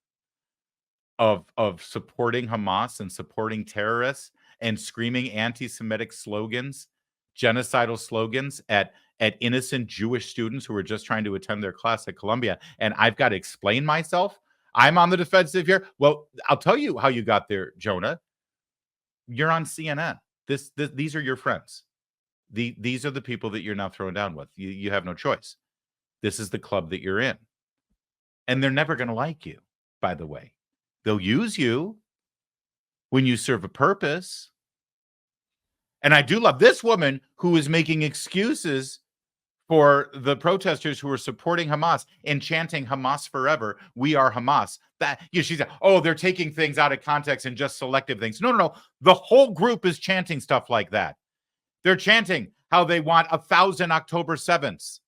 of supporting Hamas and supporting terrorists and screaming anti-Semitic slogans, genocidal slogans at innocent Jewish students who are just trying to attend their class at Columbia. And I've got to explain myself. I'm on the defensive here. Well, I'll tell you how you got there, Jonah. You're on CNN. These are your friends. These are the people that you're now thrown down with. You have no choice. This is the club that you're in. And they're never going to like you, by the way. They'll use you when you serve a purpose. And I do love this woman who is making excuses for the protesters who are supporting Hamas and chanting Hamas forever. We are Hamas. She said, oh, they're taking things out of context and just selective things. No. The whole group is chanting stuff like that. They're chanting how they want 1,000 October 7th.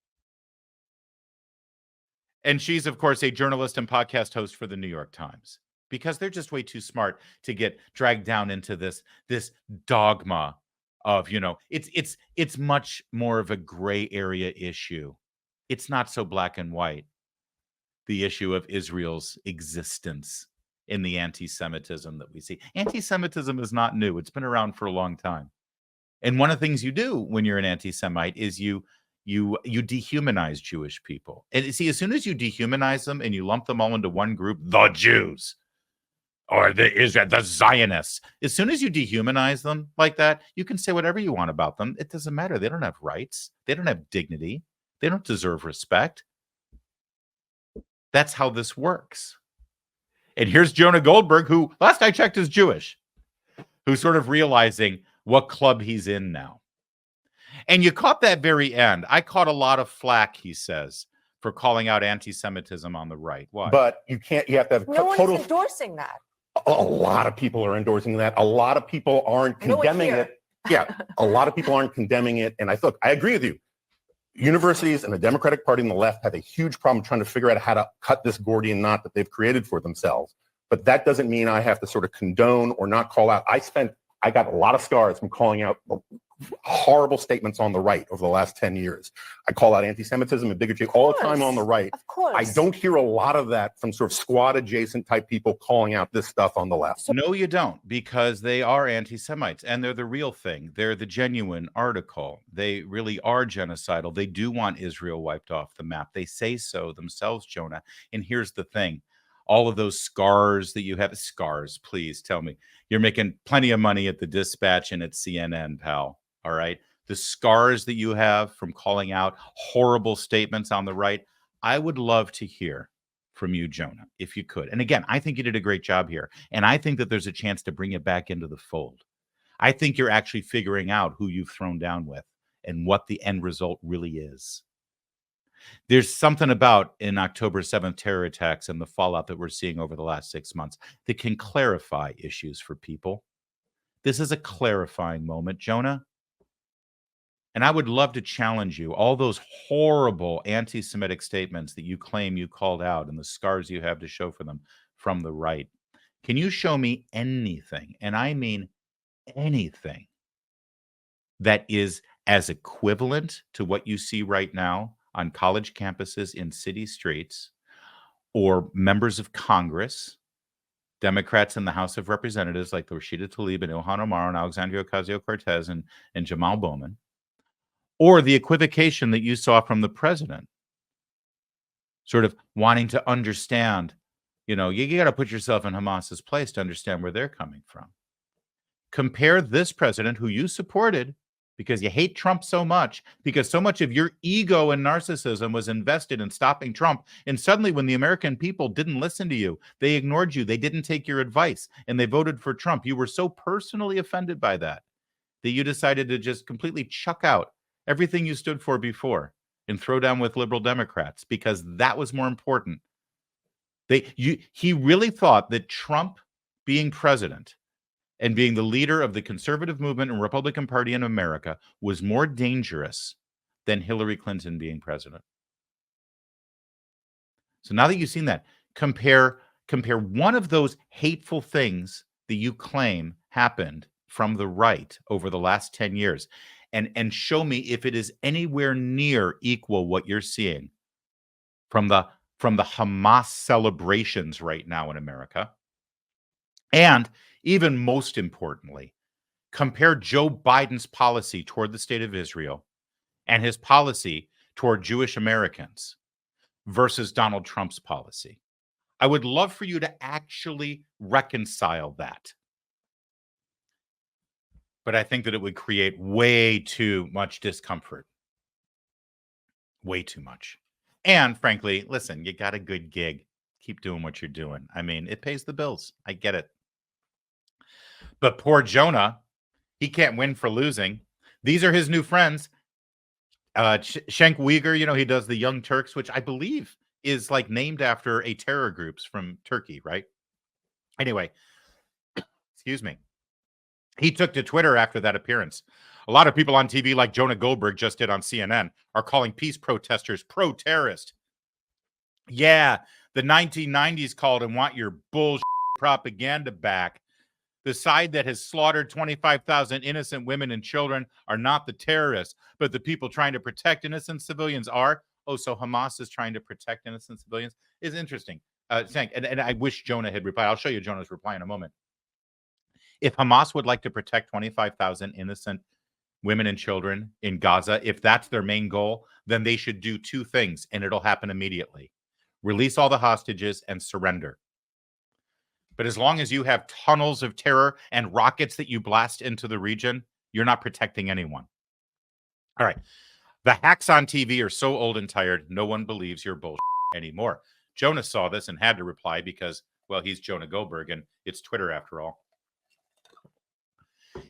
And she's, of course, a journalist and podcast host for the New York Times, because they're just way too smart to get dragged down into this dogma of, it's much more of a gray area issue it's not so black and white, the issue of Israel's existence in the anti-Semitism that we see. Anti-Semitism is not new. It's been around for a long time. And one of the things you do when you're an anti-Semite is you dehumanize Jewish people. And see, as soon as you dehumanize them and you lump them all into one group, the Jews or the Zionists, as soon as you dehumanize them like that, you can say whatever you want about them. It doesn't matter. They don't have rights. They don't have dignity. They don't deserve respect. That's how this works. And here's Jonah Goldberg, who last I checked is Jewish, who's sort of realizing what club he's in now. And you caught that very end. I caught a lot of flack, he says, for calling out anti-Semitism on the right. Why? But you have to have No total. one's endorsing that. A lot of people are endorsing that. A lot of people aren't No one condemning here. it. Yeah, a lot of people aren't condemning it. And I agree with you. Universities and the Democratic Party and the left have a huge problem trying to figure out how to cut this Gordian knot that they've created for themselves. But that doesn't mean I have to sort of condone or not call out. I got a lot of scars from calling out horrible statements on the right over the last 10 years. I call out anti-Semitism and bigotry all the time on the right. Of course. I don't hear a lot of that from sort of squad adjacent type people calling out this stuff on the left. No, you don't, because they are anti-Semites and they're the real thing. They're the genuine article. They really are genocidal. They do want Israel wiped off the map. They say so themselves, Jonah. And here's the thing. All of those scars that you have, scars, please tell me. You're making plenty of money at the Dispatch and at CNN, pal. All right. The scars that you have from calling out horrible statements on the right, I would love to hear from you, Jonah, if you could. And again, I think you did a great job here. And I think that there's a chance to bring it back into the fold. I think you're actually figuring out who you've thrown down with and what the end result really is. There's something about in October 7th terror attacks and the fallout that we're seeing over the last 6 months that can clarify issues for people. This is a clarifying moment, Jonah. And I would love to challenge you. All those horrible anti-Semitic statements that you claim you called out and the scars you have to show for them from the right. Can you show me anything, and I mean anything, that is as equivalent to what you see right now on college campuses in city streets, or members of Congress, Democrats in the House of Representatives like Rashida Tlaib and Ilhan Omar and Alexandria Ocasio-Cortez and Jamal Bowman, or the equivocation that you saw from the president, sort of wanting to understand, you got to put yourself in Hamas's place to understand where they're coming from. Compare this president who you supported because you hate Trump so much, because so much of your ego and narcissism was invested in stopping Trump. And suddenly when the American people didn't listen to you, they ignored you, they didn't take your advice, and they voted for Trump. You were so personally offended by that you decided to just completely chuck out everything you stood for before and throw down with liberal Democrats because that was more important. He really thought that Trump being president and being the leader of the conservative movement and Republican Party in America was more dangerous than Hillary Clinton being president. So now that you've seen that, compare one of those hateful things that you claim happened from the right over the last 10 years and show me if it is anywhere near equal what you're seeing from the Hamas celebrations right now in America. And even most importantly, compare Joe Biden's policy toward the state of Israel and his policy toward Jewish Americans versus Donald Trump's policy. I would love for you to actually reconcile that. But I think that it would create way too much discomfort. Way too much. And frankly, listen, you got a good gig. Keep doing what you're doing. I mean, it pays the bills. I get it. But poor Jonah, he can't win for losing. These are his new friends. Cenk Uygur, he does the Young Turks, which I believe is like named after a terror groups from Turkey, right? Anyway, excuse me. He took to Twitter after that appearance. A lot of people on TV, like Jonah Goldberg just did on CNN, are calling peace protesters pro-terrorist. Yeah, the 1990s called and want your bullshit propaganda back. The side that has slaughtered 25,000 innocent women and children are not the terrorists, but the people trying to protect innocent civilians are. oh, so Hamas is trying to protect innocent civilians, is interesting. And I wish Jonah had replied. I'll show you Jonah's reply in a moment. If Hamas would like to protect 25,000 innocent women and children in Gaza, if that's their main goal, then they should do two things, and it'll happen immediately. Release all the hostages and surrender. But as long as you have tunnels of terror and rockets that you blast into the region, you're not protecting anyone. All right. The hacks on TV are so old and tired, no one believes your bullshit anymore. Jonah saw this and had to reply because, well, he's Jonah Goldberg, and it's Twitter after all.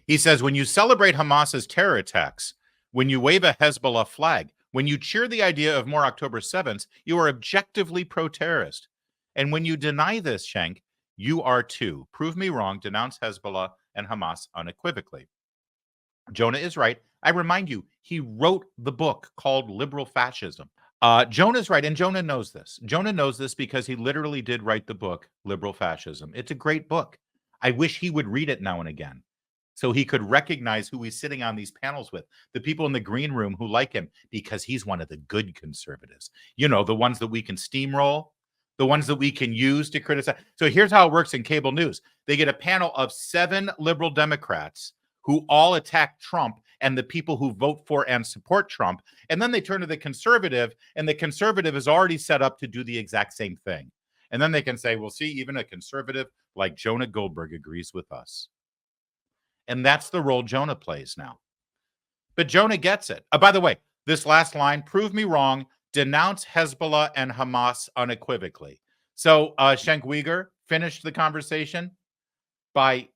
He says, when you celebrate Hamas's terror attacks, when you wave a Hezbollah flag, when you cheer the idea of more October 7th, you are objectively pro-terrorist. And when you deny this, Shank, you are too. Prove me wrong, denounce Hezbollah and Hamas unequivocally. Jonah is right. I remind you, he wrote the book called Liberal Fascism. Jonah's right, and Jonah knows this. Jonah knows this because he literally did write the book Liberal Fascism. It's a great book. I wish he would read it now and again so he could recognize who he's sitting on these panels with, the people in the green room who like him, because he's one of the good conservatives. You know, the ones that we can steamroll, the ones that we can use to criticize. So here's how it works in cable news. They get a panel of 7 liberal Democrats who all attack Trump and the people who vote for and support Trump. And then they turn to the conservative, and the conservative is already set up to do the exact same thing. And then they can say, well, see, even a conservative like Jonah Goldberg agrees with us. And that's the role Jonah plays now. But Jonah gets it. By the way, this last line, prove me wrong, denounce Hezbollah and Hamas unequivocally. So Cenk Uygur finished the conversation by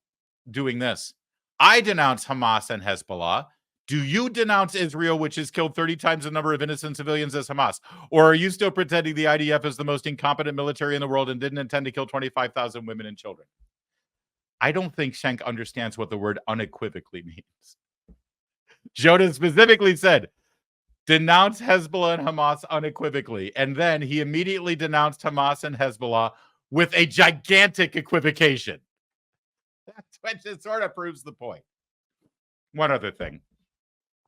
doing this. I denounce Hamas and Hezbollah. Do you denounce Israel, which has killed 30 times the number of innocent civilians as Hamas? Or are you still pretending the IDF is the most incompetent military in the world and didn't intend to kill 25,000 women and children? I don't think Cenk understands what the word unequivocally means. Jonah specifically said, denounce Hezbollah and Hamas unequivocally. And then he immediately denounced Hamas and Hezbollah with a gigantic equivocation. That just sort of proves the point. One other thing,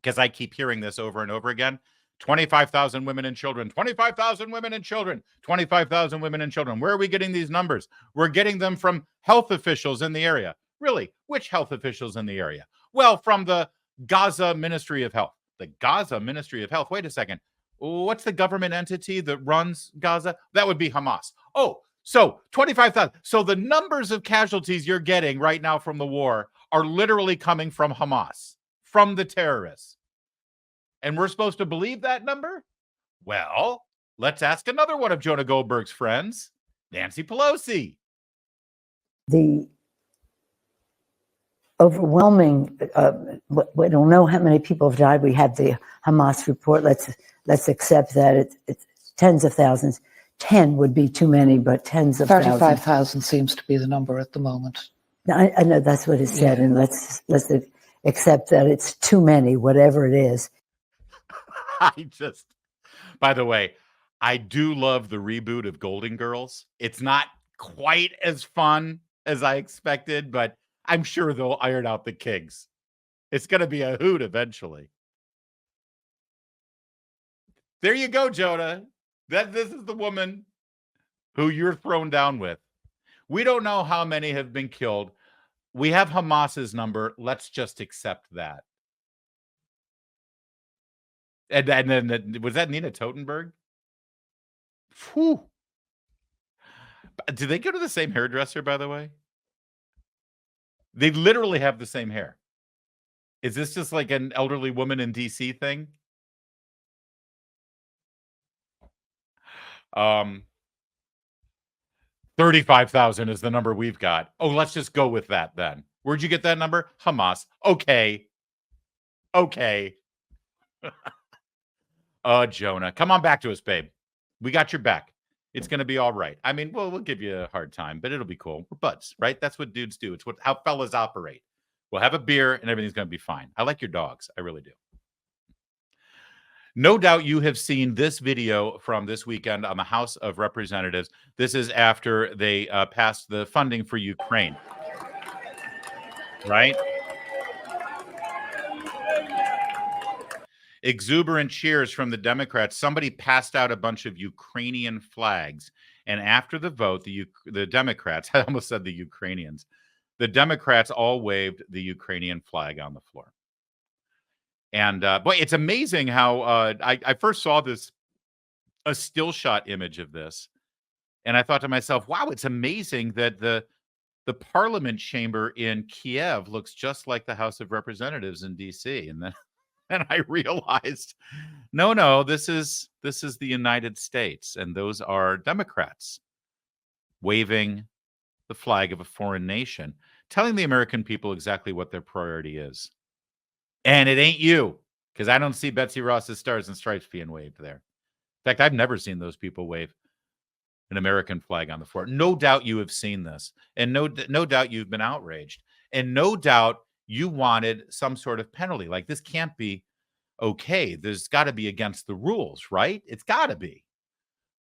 because I keep hearing this over and over again. 25,000 women and children, 25,000 women and children, 25,000 women and children. Where are we getting these numbers? We're getting them from health officials in the area. Really? Which health officials in the area? Well, from the Gaza Ministry of Health. The Gaza Ministry of Health. Wait a second. What's the government entity that runs Gaza? That would be Hamas. Oh, so 25,000. So the numbers of casualties you're getting right now from the war are literally coming from Hamas, from the terrorists. And we're supposed to believe that number? Well, let's ask another one of Jonah Goldberg's friends, Nancy Pelosi. The overwhelming, we don't know how many people have died. We have the Hamas report. Let's accept that it's tens of thousands. 10 would be too many, but tens of thousands. 35,000 seems to be the number at the moment. I know that's what it said, and let's accept that it's too many, whatever it is. By the way, I do love the reboot of Golden Girls. It's not quite as fun as I expected, but I'm sure they'll iron out the kinks. It's going to be a hoot eventually. There you go, Jonah. This is the woman who you're thrown down with. We don't know how many have been killed. We have Hamas's number. Let's just accept that. And then was that Nina Totenberg? Whew. Do they go to the same hairdresser, by the way? They literally have the same hair. Is this just like an elderly woman in DC thing? 35,000 is the number we've got. Oh, let's just go with that then. Where'd you get that number? Hamas. Okay. Jonah, come on back to us, babe. We got your back. It's going to be all right. I mean, we'll give you a hard time, but it'll be cool. We're buds, right? That's what dudes do. It's how fellas operate. We'll have a beer and everything's going to be fine. I like your dogs. I really do. No doubt you have seen this video from this weekend on the House of Representatives. This is after they passed the funding for Ukraine, right? Exuberant cheers from the Democrats. Somebody passed out a bunch of Ukrainian flags. And after the vote, the Democrats, I almost said the Ukrainians, the Democrats all waved the Ukrainian flag on the floor. And boy, it's amazing how I first saw a still shot image of this. And I thought to myself, wow, it's amazing that the parliament chamber in Kiev looks just like the House of Representatives in DC. And then and I realized, no, this is the United States, and those are Democrats waving the flag of a foreign nation, telling the American people exactly what their priority is. And it ain't you, because I don't see Betsy Ross's Stars and Stripes being waved there. In fact, I've never seen those people wave an American flag on the floor. No doubt you have seen this, and no doubt you've been outraged, and no doubt you wanted some sort of penalty. Like, this can't be okay. There's got to be against the rules, right? It's got to be.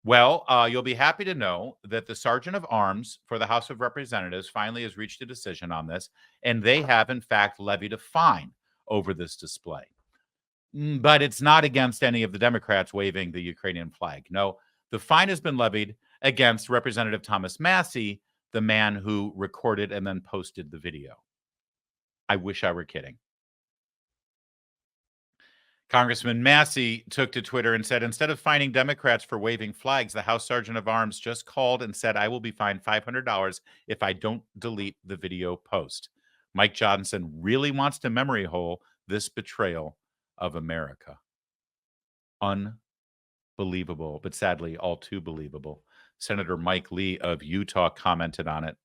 Well, you'll be happy to know that the Sergeant of Arms for the House of Representatives finally has reached a decision on this, and they have, in fact, levied a fine over this display. But it's not against any of the Democrats waving the Ukrainian flag. No, the fine has been levied against Representative Thomas Massie, the man who recorded and then posted the video. I wish I were kidding. Congressman Massie took to Twitter and said, instead of fining Democrats for waving flags, the House Sergeant of Arms just called and said, I will be fined $500 if I don't delete the video post. Mike Johnson really wants to memory hole this betrayal of America. Unbelievable, but sadly all too believable. Senator Mike Lee of Utah commented on it.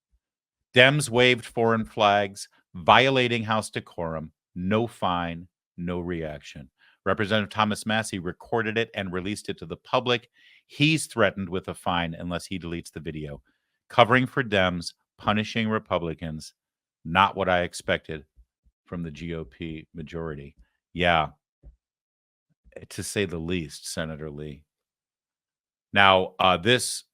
Dems waved foreign flags, violating House decorum. No fine, no reaction. Representative Thomas Massie recorded it and released it to the public. He's threatened with a fine unless he deletes the video. Covering for Dems, punishing Republicans. Not what I expected from the GOP majority. Yeah, to say the least, Senator Lee. Now, this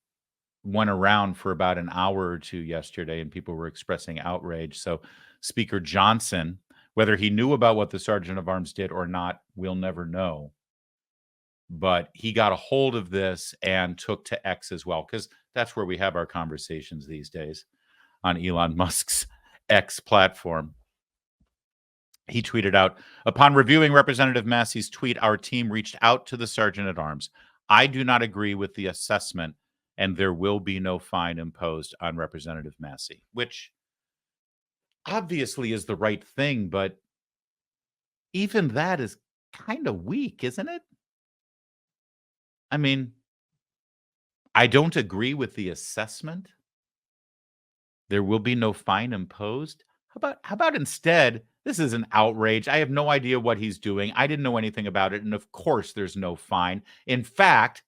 went around for about an hour or two yesterday, and people were expressing outrage. So Speaker Johnson, whether he knew about what the Sergeant of Arms did or not, we'll never know. But he got a hold of this and took to X as well, because that's where we have our conversations these days, on Elon Musk's X platform. He tweeted out, upon reviewing Representative Massie's tweet, our team reached out to the Sergeant at Arms. I do not agree with the assessment, and there will be no fine imposed on Representative Massie, which obviously is the right thing, but even that is kind of weak, isn't it? I mean, I don't agree with the assessment. There will be no fine imposed. How about instead, this is an outrage. I have no idea what he's doing. I didn't know anything about it. And of course, there's no fine. In fact,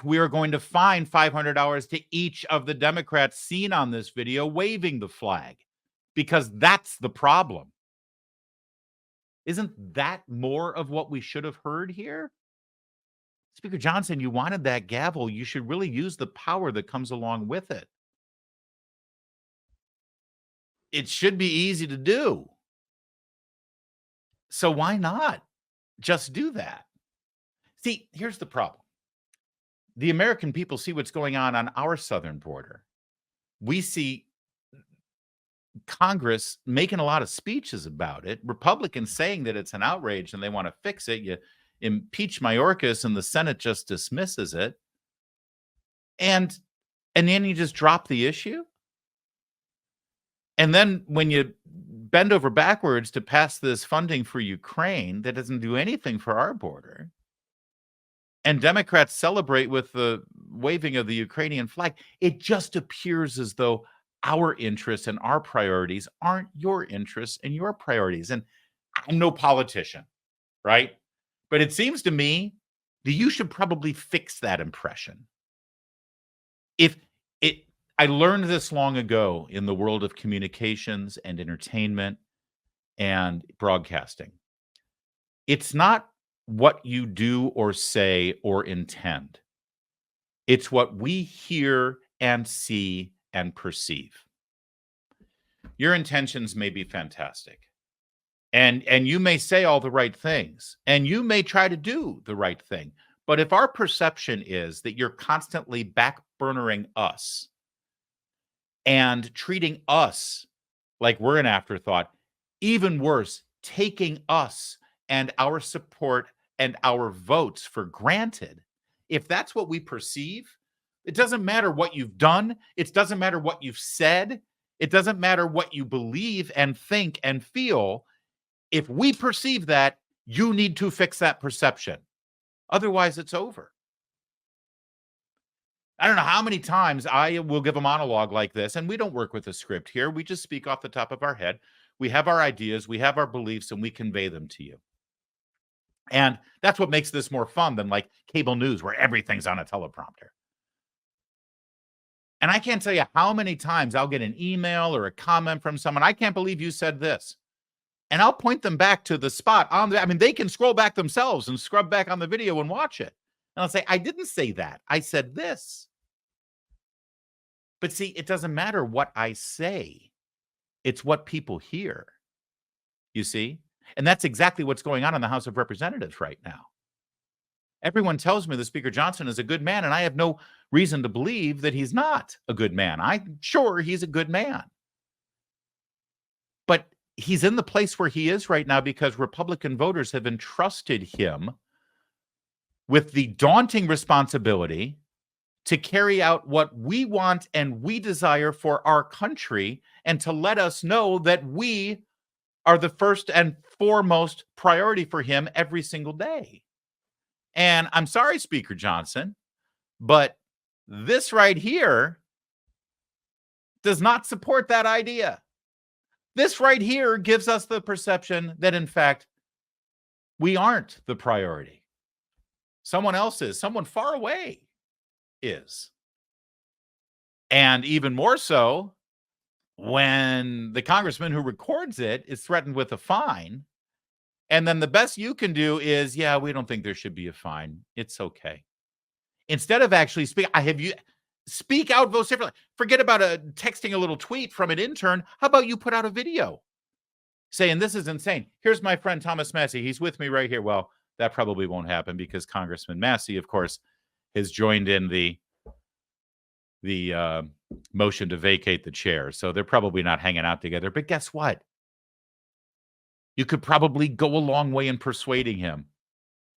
we are going to fine $500 to each of the Democrats seen on this video waving the flag, because that's the problem. Isn't that more of what we should have heard here? Speaker Johnson, you wanted that gavel. You should really use the power that comes along with it. It should be easy to do. So why not just do that? See, here's the problem. The American people see what's going on our southern border. We see Congress making a lot of speeches about it, Republicans saying that it's an outrage and they want to fix it. You impeach Mayorkas and the Senate just dismisses it. And then you just drop the issue. And then when you bend over backwards to pass this funding for Ukraine that doesn't do anything for our border, and Democrats celebrate with the waving of the Ukrainian flag, it just appears as though our interests and our priorities aren't your interests and your priorities. And I'm no politician, right? But it seems to me that you should probably fix that impression. I learned this long ago in the world of communications and entertainment and broadcasting. It's not what you do or say or intend. It's what we hear and see and perceive. Your intentions may be fantastic. And you may say all the right things, and you may try to do the right thing. But if our perception is that you're constantly backburnering us and treating us like we're an afterthought, even worse, taking us and our support and our votes for granted, if that's what we perceive, it doesn't matter what you've done. It doesn't matter what you've said. It doesn't matter what you believe and think and feel. If we perceive that, you need to fix that perception. Otherwise, it's over. I don't know how many times I will give a monologue like this, and we don't work with a script here. We just speak off the top of our head. We have our ideas, we have our beliefs, and we convey them to you. And that's what makes this more fun than like cable news where everything's on a teleprompter. And I can't tell you how many times I'll get an email or a comment from someone, I can't believe you said this. And I'll point them back to the spot on the, I mean, they can scroll back themselves and scrub back on the video and watch it. And I'll say, I didn't say that. I said this. But see, it doesn't matter what I say. It's what people hear. You see? And that's exactly what's going on in the House of Representatives right now. Everyone tells me that Speaker Johnson is a good man, and I have no reason to believe that he's not a good man. I'm sure he's a good man. But he's in the place where he is right now because Republican voters have entrusted him with the daunting responsibility to carry out what we want and we desire for our country, and to let us know that we are the first and foremost priority for him every single day. And I'm sorry, Speaker Johnson, but this right here does not support that idea. This right here gives us the perception that, in fact, we aren't the priority. Someone else is. Someone far away is. And even more so when the congressman who records it is threatened with a fine. And then the best you can do is, yeah, we don't think there should be a fine. It's okay. Instead of actually speak out vociferously. Forget about texting a little tweet from an intern. How about you put out a video saying, this is insane. Here's my friend Thomas Massie. He's with me right here. Well, that probably won't happen because Congressman Massie, of course, has joined in the motion to vacate the chair. So they're probably not hanging out together. But guess what? You could probably go a long way in persuading him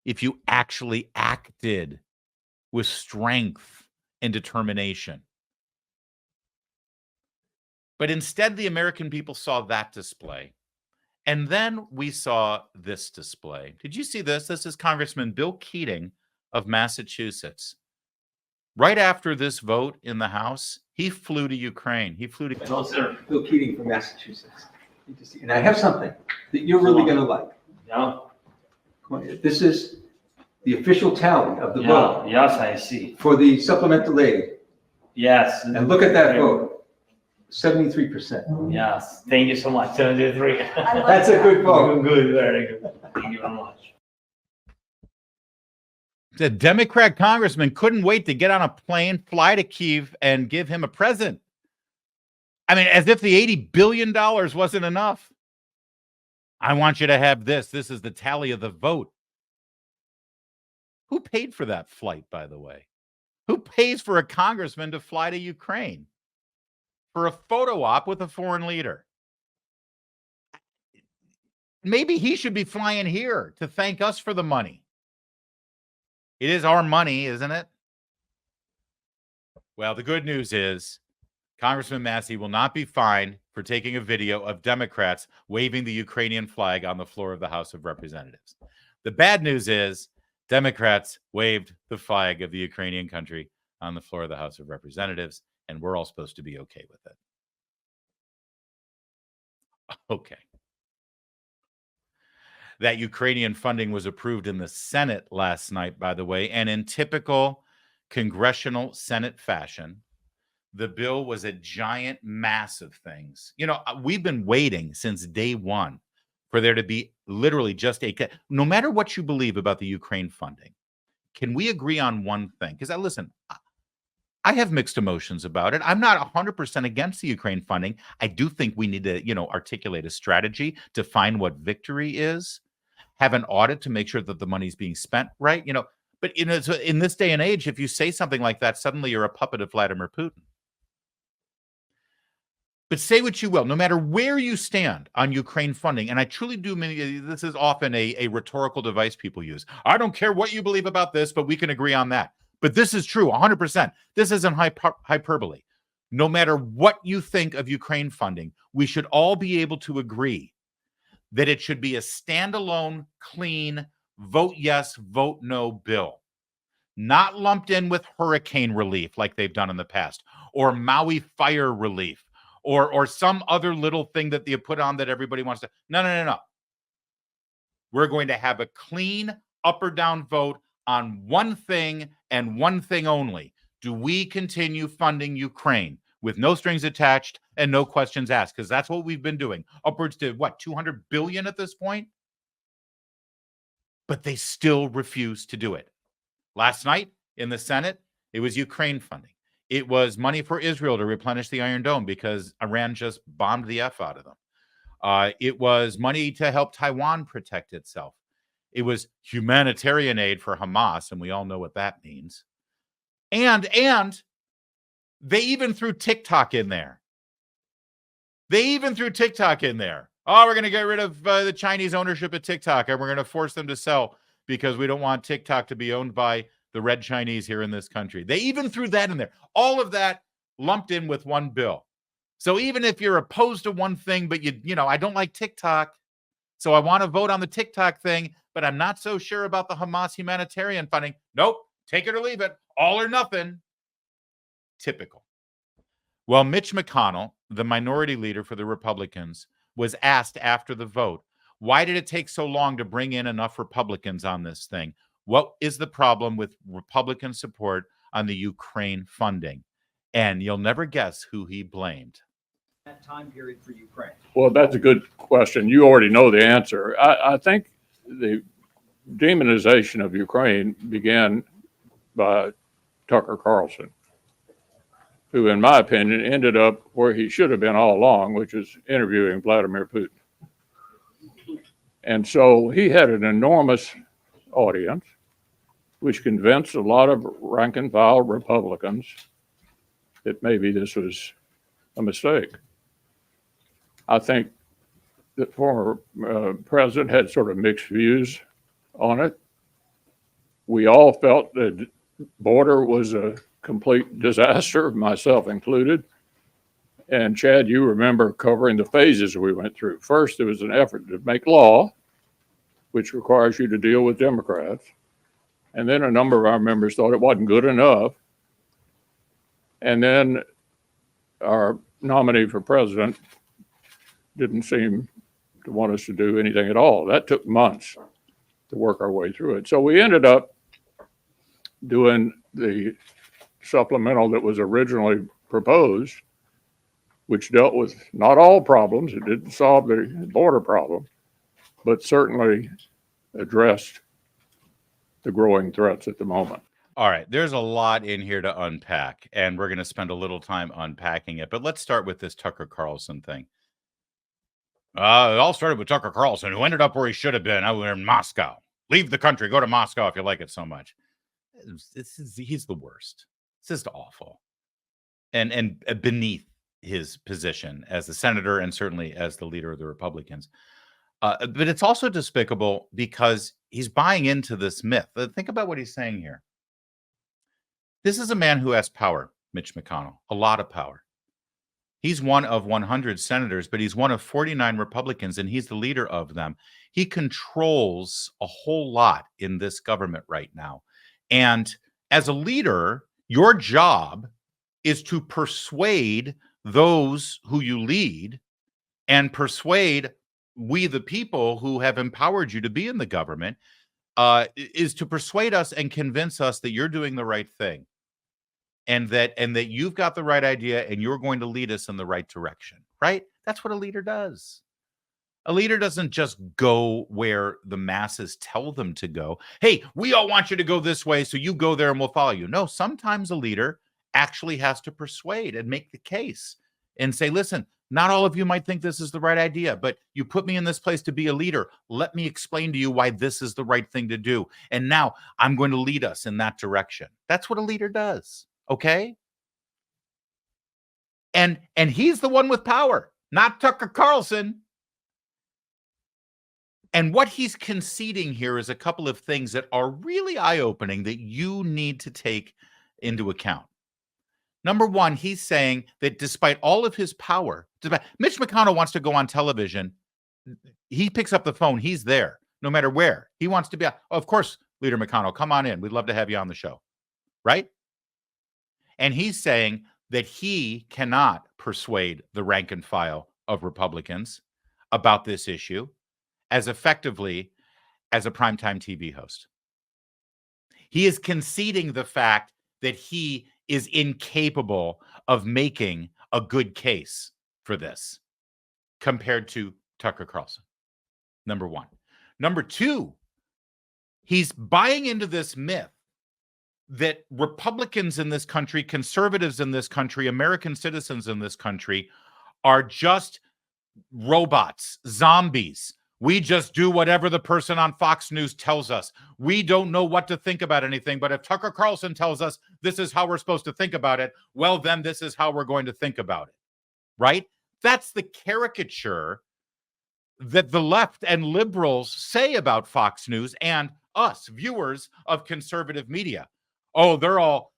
if you actually acted with strength and determination. But instead, the American people saw that display. And then we saw this display. Did you see this? This is Congressman Bill Keating of Massachusetts. Right after this vote in the House, he flew to Ukraine. He flew to... Hello, sir. Bill Keating from Massachusetts. Good to see you. And I have something that you're really going to like. Yeah. This is the official tally of the vote. Yes, I see. For the supplemental aid. Yes. And look at that vote. 73%. Yes. Thank you so much. 73. That's a good vote. Good, very good. Thank you very much. The Democrat congressman couldn't wait to get on a plane, fly to Kyiv, and give him a present. I mean, as if the $80 billion wasn't enough. I want you to have this. This is the tally of the vote. Who paid for that flight, by the way? Who pays for a congressman to fly to Ukraine for a photo op with a foreign leader? Maybe he should be flying here to thank us for the money. It is our money, isn't it? Well, the good news is Congressman Massie will not be fined for taking a video of Democrats waving the Ukrainian flag on the floor of the House of Representatives. The bad news is Democrats waved the flag of the Ukrainian country on the floor of the House of Representatives, and we're all supposed to be okay with it. Okay. That Ukrainian funding was approved in the Senate last night, by the way, and in typical congressional Senate fashion, the bill was a giant mass of things. You know, we've been waiting since day one for there to be literally just no matter what you believe about the Ukraine funding, can we agree on one thing? Because listen, I have mixed emotions about it. I'm not 100% against the Ukraine funding. I do think we need to, articulate a strategy, define what victory is, have an audit to make sure that the money's being spent right, But so in this day and age, if you say something like that, suddenly you're a puppet of Vladimir Putin. But say what you will, no matter where you stand on Ukraine funding, and I truly do mean this is often a rhetorical device people use. I don't care what you believe about this, but we can agree on that. But this is true, 100%. This isn't hyperbole. No matter what you think of Ukraine funding, we should all be able to agree that it should be a standalone, clean, vote yes, vote no bill, not lumped in with hurricane relief like they've done in the past, or Maui fire relief, or some other little thing that they put on that everybody wants to. No. We're going to have a clean up or down vote on one thing and one thing only. Do we continue funding Ukraine with no strings attached and no questions asked? Because that's what we've been doing. Upwards to what, 200 billion at this point? But they still refuse to do it. Last night in the Senate, it was Ukraine funding. It was money for Israel to replenish the Iron Dome because Iran just bombed the F out of them. It was money to help Taiwan protect itself. It was humanitarian aid for Hamas, and we all know what that means. And they even threw TikTok in there. Oh, we're going to get rid of the Chinese ownership of TikTok, and we're going to force them to sell because we don't want TikTok to be owned by the red Chinese here in this country. They even threw that in there. All of that lumped in with one bill. So even if you're opposed to one thing, but I don't like TikTok, so I want to vote on the TikTok thing, but I'm not so sure about the Hamas humanitarian funding. Nope, take it or leave it, all or nothing. Typical. Well, Mitch McConnell, the minority leader for the Republicans, was asked after the vote, why did it take so long to bring in enough Republicans on this thing? What is the problem with Republican support on the Ukraine funding? And you'll never guess who he blamed. That time period for Ukraine. Well, that's a good question. You already know the answer. I think the demonization of Ukraine began by Tucker Carlson, who, in my opinion, ended up where he should have been all along, which is interviewing Vladimir Putin. And so he had an enormous audience, which convinced a lot of rank and file Republicans that maybe this was a mistake. I think the former president had sort of mixed views on it. We all felt that the border was a complete disaster, myself included. And Chad, you remember covering the phases we went through. First, there was an effort to make law, which requires you to deal with Democrats. And then a number of our members thought it wasn't good enough. And then our nominee for president didn't seem to want us to do anything at all. That took months to work our way through it. So we ended up doing the supplemental that was originally proposed, which dealt with not all problems. It didn't solve the border problem, but certainly addressed the growing threats at the moment. All right, there's a lot in here to unpack, and we're going to spend a little time unpacking it. But let's start with this Tucker Carlson thing. It all started with Tucker Carlson, who ended up where he should have been, over in Moscow. Leave the country, go to Moscow if you like it so much. He's the worst. It's just awful. And beneath his position as the senator and certainly as the leader of the Republicans. But it's also despicable because he's buying into this myth. Think about what he's saying here. This is a man who has power, Mitch McConnell, a lot of power. He's one of 100 senators, but he's one of 49 Republicans, and he's the leader of them. He controls a whole lot in this government right now. And as a leader, your job is to persuade those who you lead and persuade we, the people who have empowered you to be in the government, is to persuade us and convince us that you're doing the right thing. And that you've got the right idea and you're going to lead us in the right direction, right? That's what a leader does. A leader doesn't just go where the masses tell them to go. Hey, we all want you to go this way, so you go there and we'll follow you. No, sometimes a leader actually has to persuade and make the case and say, listen, not all of you might think this is the right idea, but you put me in this place to be a leader. Let me explain to you why this is the right thing to do. And now I'm going to lead us in that direction. That's what a leader does. Okay? And he's the one with power, not Tucker Carlson. And what he's conceding here is a couple of things that are really eye-opening that you need to take into account. Number one, he's saying that despite all of his power, Mitch McConnell wants to go on television. He picks up the phone. He's there no matter where. He wants to be. Of course, Leader McConnell, come on in. We'd love to have you on the show. Right? And he's saying that he cannot persuade the rank and file of Republicans about this issue as effectively as a primetime TV host. He is conceding the fact that he is incapable of making a good case for this compared to Tucker Carlson. Number one. Number two, he's buying into this myth that Republicans in this country, conservatives in this country, American citizens in this country are just robots, zombies. We just do whatever the person on Fox News tells us. We don't know what to think about anything, but if Tucker Carlson tells us this is how we're supposed to think about it, well, then this is how we're going to think about it, right? That's the caricature that the left and liberals say about Fox News and us, viewers of conservative media. Oh, they're all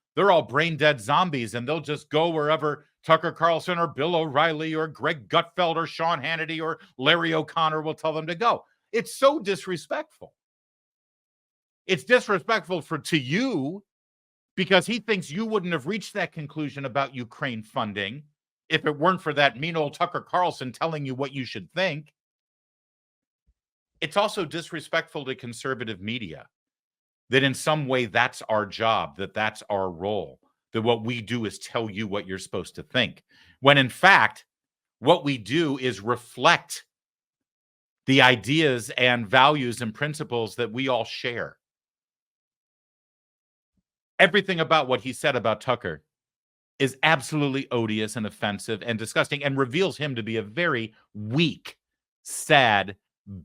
brain dead zombies, and they'll just go wherever Tucker Carlson or Bill O'Reilly or Greg Gutfeld or Sean Hannity or Larry O'Connor will tell them to go. It's so disrespectful. It's disrespectful to you because he thinks you wouldn't have reached that conclusion about Ukraine funding if it weren't for that mean old Tucker Carlson telling you what you should think. It's also disrespectful to conservative media that in some way that's our job, that's our role, that what we do is tell you what you're supposed to think. When in fact, what we do is reflect the ideas and values and principles that we all share. Everything about what he said about Tucker is absolutely odious and offensive and disgusting and reveals him to be a very weak, sad,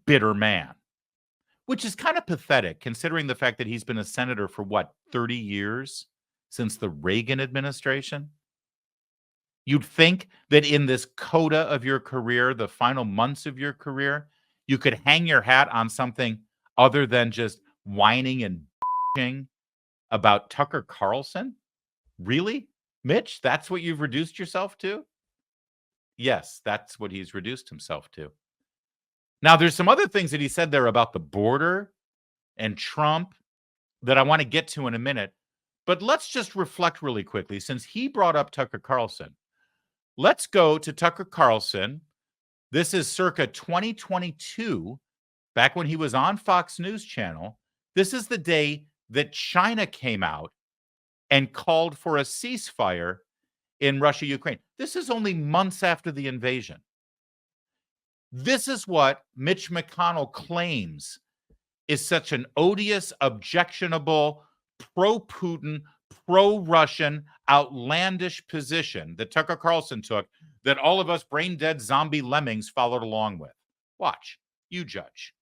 bitter man, which is kind of pathetic considering the fact that he's been a senator for 30 years since the Reagan administration. You'd think that in this coda of your career, the final months of your career, you could hang your hat on something other than just whining and bitching about Tucker Carlson. Really, Mitch? That's what you've reduced yourself to? Yes, that's what he's reduced himself to. Now, there's some other things that he said there about the border and Trump that I want to get to in a minute. But let's just reflect really quickly. Since he brought up Tucker Carlson, let's go to Tucker Carlson. This is circa 2022, back when he was on Fox News Channel. This is the day that China came out and called for a ceasefire in Russia, Ukraine. This is only months after the invasion. This is what Mitch McConnell claims is such an odious, objectionable, pro-Putin, pro-Russian, outlandish position that Tucker Carlson took that all of us brain-dead zombie lemmings followed along with. Watch. You judge.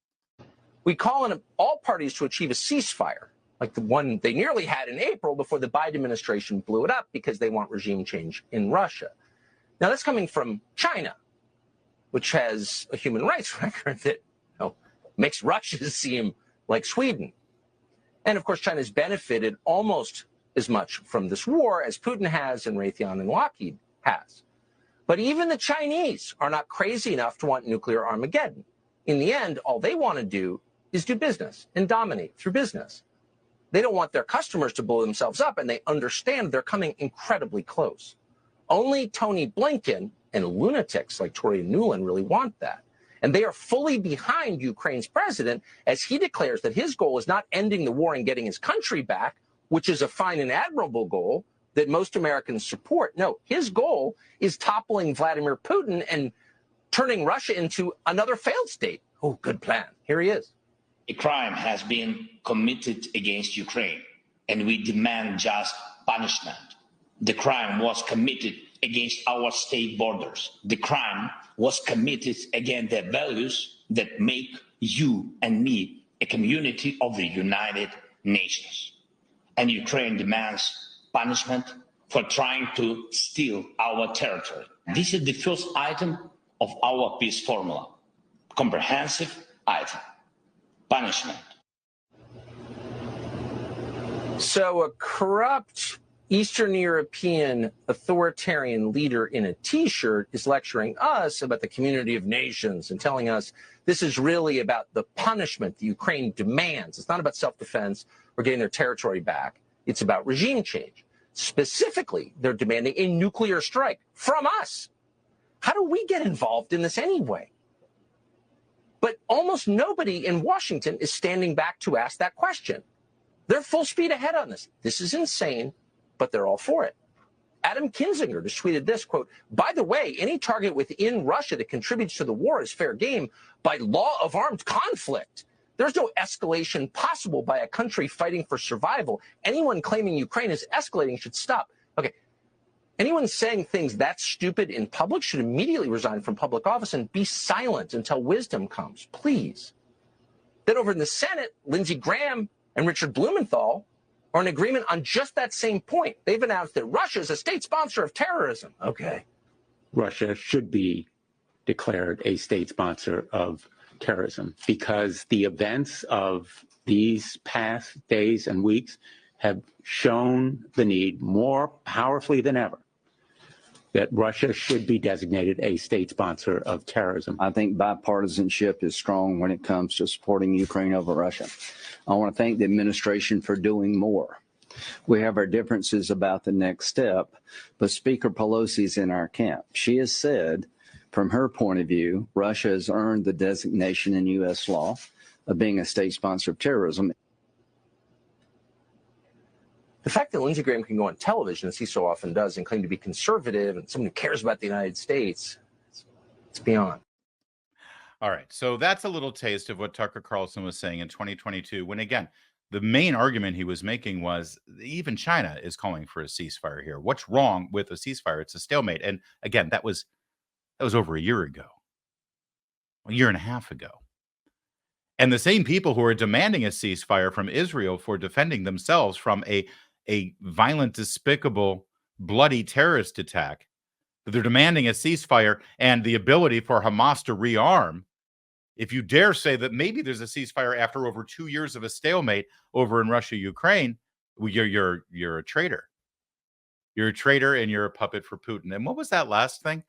We call on all parties to achieve a ceasefire, like the one they nearly had in April before the Biden administration blew it up because they want regime change in Russia. Now, that's coming from China, which has a human rights record that makes Russia seem like Sweden. And of course, China's benefited almost as much from this war as Putin has and Raytheon and Lockheed has. But even the Chinese are not crazy enough to want nuclear Armageddon. In the end, all they want to do is do business and dominate through business. They don't want their customers to blow themselves up, and they understand they're coming incredibly close. Only Tony Blinken and lunatics like Tory Newland really want that. And they are fully behind Ukraine's president as he declares that his goal is not ending the war and getting his country back, which is a fine and admirable goal that most Americans support. No, his goal is toppling Vladimir Putin and turning Russia into another failed state. Oh, good plan. Here he is. A crime has been committed against Ukraine, and we demand just punishment. The crime was committed against our state borders. The crime was committed against the values that make you and me a community of the United Nations. And Ukraine demands punishment for trying to steal our territory. This is the first item of our peace formula. Comprehensive item. Punishment. So a corrupt Eastern European authoritarian leader in a T-shirt is lecturing us about the community of nations and telling us this is really about the punishment the Ukraine demands. It's not about self-defense or getting their territory back. It's about regime change. Specifically, they're demanding a nuclear strike from us. How do we get involved in this anyway? But almost nobody in Washington is standing back to ask that question. They're full speed ahead on this. This is insane, but they're all for it. Adam Kinzinger just tweeted this, quote, by the way, any target within Russia that contributes to the war is fair game by law of armed conflict. There's no escalation possible by a country fighting for survival. Anyone claiming Ukraine is escalating should stop. Okay. Anyone saying things that stupid in public should immediately resign from public office and be silent until wisdom comes, please. Then over in the Senate, Lindsey Graham and Richard Blumenthal are in agreement on just that same point. They've announced that Russia is a state sponsor of terrorism. Okay. Russia should be declared a state sponsor of terrorism because the events of these past days and weeks have shown the need more powerfully than ever that Russia should be designated a state sponsor of terrorism. I think bipartisanship is strong when it comes to supporting Ukraine over Russia. I want to thank the administration for doing more. We have our differences about the next step, but Speaker Pelosi's in our camp. She has said, from her point of view, Russia has earned the designation in U.S. law of being a state sponsor of terrorism. The fact that Lindsey Graham can go on television, as he so often does, and claim to be conservative and someone who cares about the United States, it's beyond. All right. So that's a little taste of what Tucker Carlson was saying in 2022, when, again, the main argument he was making was even China is calling for a ceasefire here. What's wrong with a ceasefire? It's a stalemate. And again, that was over a year ago, a year and a half ago. And the same people who are demanding a ceasefire from Israel for defending themselves from a violent, despicable, bloody terrorist attack, they're demanding a ceasefire and the ability for Hamas to rearm. If you dare say that maybe there's a ceasefire after over 2 years of a stalemate over in Russia, Ukraine, you're a traitor. You're a traitor and you're a puppet for Putin. And what was that last thing?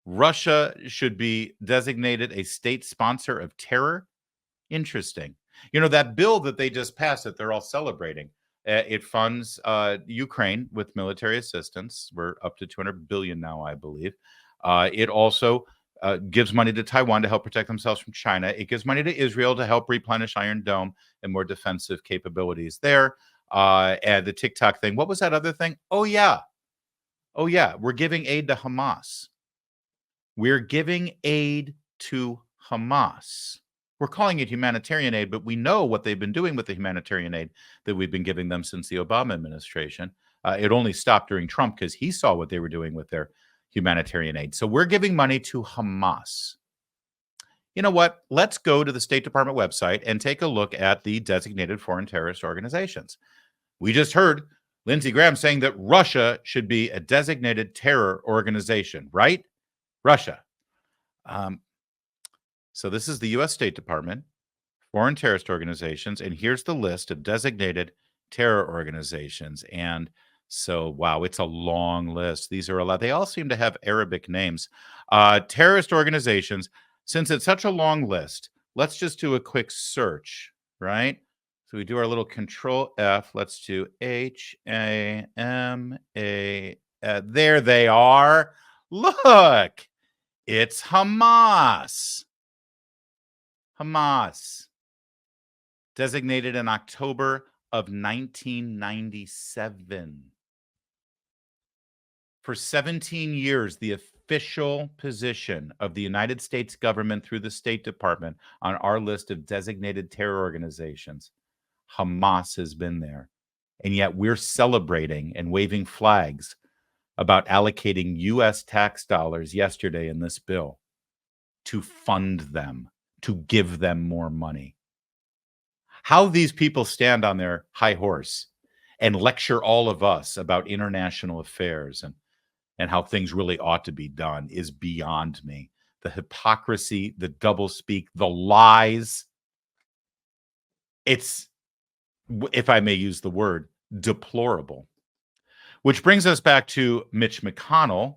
Russia should be designated a state sponsor of terror. Interesting. You know, that bill that they just passed that they're all celebrating, it funds Ukraine with military assistance. We're up to $200 billion now, I believe. It also gives money to Taiwan to help protect themselves from China. It gives money to Israel to help replenish Iron Dome and more defensive capabilities there. And the TikTok thing. What was that other thing? Oh, yeah. We're giving aid to Hamas. We're giving aid to Hamas. We're calling it humanitarian aid, but we know what they've been doing with the humanitarian aid that we've been giving them since the Obama administration. It only stopped during Trump because he saw what they were doing with their humanitarian aid. So we're giving money to Hamas. You know what? Let's go to the State Department website and take a look at the designated foreign terrorist organizations. We just heard Lindsey Graham saying that Russia should be a designated terror organization, right? Russia. So this is the U.S. State Department, foreign terrorist organizations, and here's the list of designated terror organizations. And so, wow, it's a long list. These are a lot. They all seem to have Arabic names. Terrorist organizations, since it's such a long list, let's just do a quick search, right? So we do our little Control F. Let's do H-A-M-A. There they are. Look, it's Hamas. Hamas, designated in October of 1997. For 17 years, the official position of the United States government through the State Department on our list of designated terror organizations, Hamas has been there. And yet we're celebrating and waving flags about allocating U.S. tax dollars yesterday in this bill to fund them, to give them more money. How these people stand on their high horse and lecture all of us about international affairs and how things really ought to be done is beyond me. The hypocrisy, the doublespeak, the lies. It's, if I may use the word, deplorable. Which brings us back to Mitch McConnell.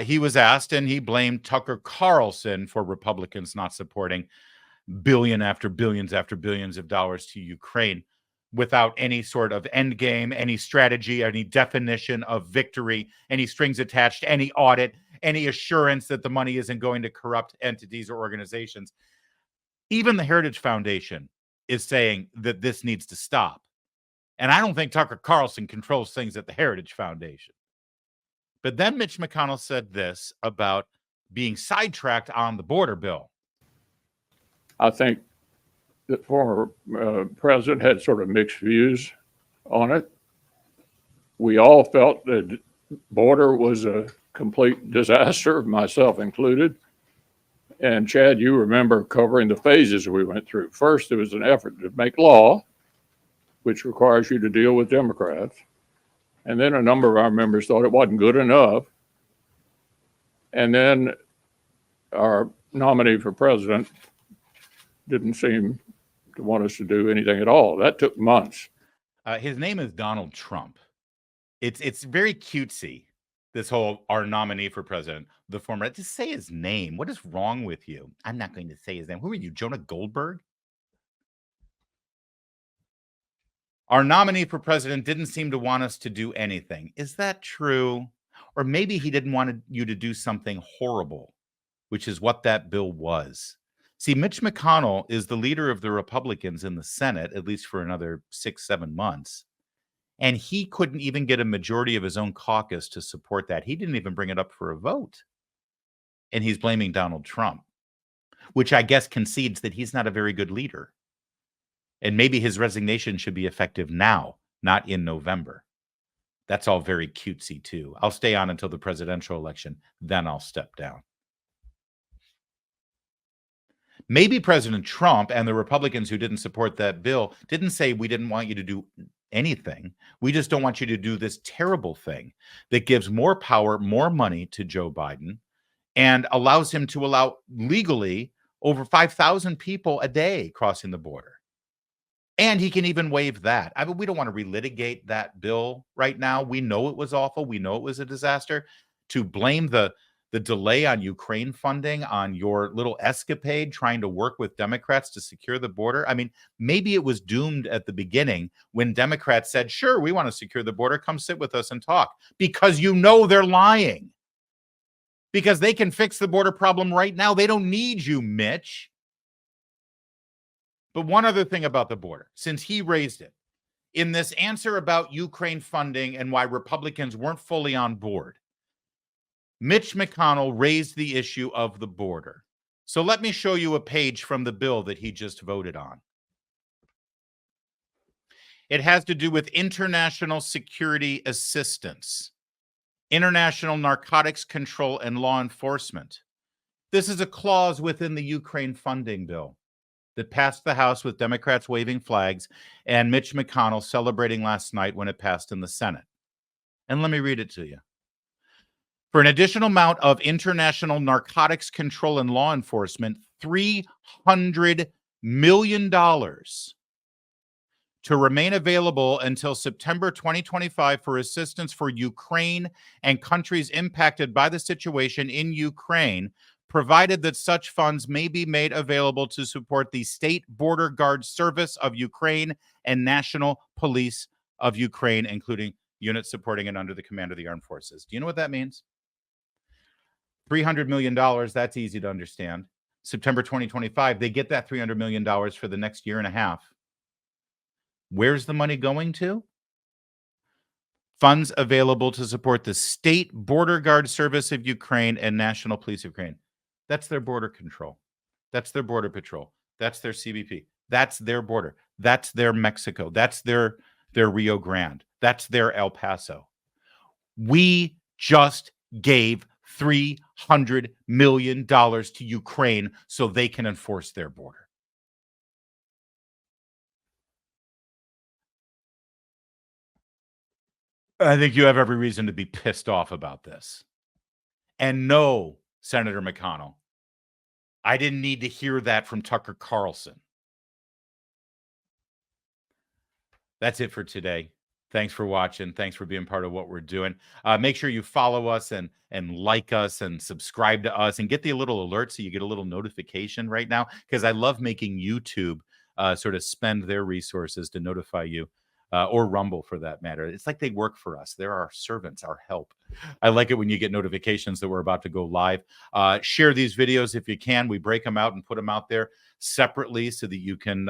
He was asked, and he blamed Tucker Carlson for Republicans not supporting billion after billions after billions of dollars to Ukraine without any sort of end game, any strategy, any definition of victory, any strings attached, any audit, any assurance that the money isn't going to corrupt entities or organizations. Even the Heritage Foundation is saying that this needs to stop. And I don't think Tucker Carlson controls things at the Heritage Foundation. But then Mitch McConnell said this about being sidetracked on the border bill. I think the former president had sort of mixed views on it. We all felt that border was a complete disaster, myself included. And Chad, you remember covering the phases we went through. First, there was an effort to make law, which requires you to deal with Democrats. And then a number of our members thought it wasn't good enough. And then our nominee for president didn't seem to want us to do anything at all. That took months. His name is Donald Trump. It's very cutesy, this whole our nominee for president, the former. Just say his name. What is wrong with you? I'm not going to say his name. Who are you, Jonah Goldberg? Our nominee for president didn't seem to want us to do anything. Is that true? Or maybe he didn't want you to do something horrible, which is what that bill was. See, Mitch McConnell is the leader of the Republicans in the Senate, at least for another 6-7 months. And he couldn't even get a majority of his own caucus to support that. He didn't even bring it up for a vote. And he's blaming Donald Trump, which I guess concedes that he's not a very good leader. And maybe his resignation should be effective now, not in November. That's all very cutesy, too. I'll stay on until the presidential election, then I'll step down. Maybe President Trump and the Republicans who didn't support that bill didn't say we didn't want you to do anything. We just don't want you to do this terrible thing that gives more power, more money to Joe Biden and allows him to allow legally over 5,000 people a day crossing the border. And he can even waive that. I mean, we don't want to relitigate that bill right now. We know it was awful. We know it was a disaster. To blame the delay on Ukraine funding on your little escapade trying to work with Democrats to secure the border. I mean, maybe it was doomed at the beginning when Democrats said, sure, we want to secure the border. Come sit with us and talk. Because you know they're lying. Because they can fix the border problem right now. They don't need you, Mitch. But one other thing about the border, since he raised it, in this answer about Ukraine funding and why Republicans weren't fully on board, Mitch McConnell raised the issue of the border. So let me show you a page from the bill that he just voted on. It has to do with international security assistance, international narcotics control and law enforcement. This is a clause within the Ukraine funding bill that passed the House with Democrats waving flags and Mitch McConnell celebrating last night when it passed in the Senate. And let me read it to you. For an additional amount of international narcotics control and law enforcement, $300 million to remain available until September 2025 for assistance for Ukraine and countries impacted by the situation in Ukraine, provided that such funds may be made available to support the State Border Guard Service of Ukraine and National Police of Ukraine, including units supporting and under the command of the armed forces. Do you know what that means? $300 million, that's easy to understand. September 2025, they get that $300 million for the next year and a half. Where's the money going to? Funds available to support the State Border Guard Service of Ukraine and National Police of Ukraine. That's their border control. That's their border patrol. That's their CBP. That's their border. That's their Mexico. That's their Rio Grande. That's their El Paso. We just gave $300 million to Ukraine so they can enforce their border. I think you have every reason to be pissed off about this. And no, Senator McConnell, I didn't need to hear that from Tucker Carlson. That's it for today. Thanks for watching. Thanks for being part of what we're doing. Make sure you follow us and like us and subscribe to us and get the little alert so you get a little notification right now, because I love making YouTube sort of spend their resources to notify you, or Rumble for that matter. It's like they work for us. They're our servants, our help. I like it when you get notifications that we're about to go live. Share these videos if you can. We break them out and put them out there separately so that you can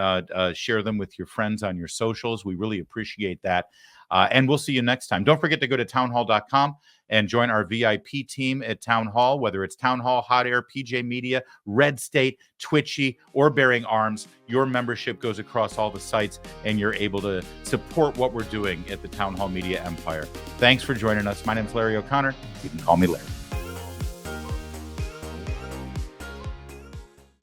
share them with your friends on your socials. We really appreciate that. And we'll see you next time. Don't forget to go to townhall.com and join our VIP team at Town Hall, whether it's Town Hall, Hot Air, PJ Media, Red State, Twitchy, or Bearing Arms. Your membership goes across all the sites, and you're able to support what we're doing at the Town Hall Media Empire. Thanks for joining us. My name is Larry O'Connor. You can call me Larry.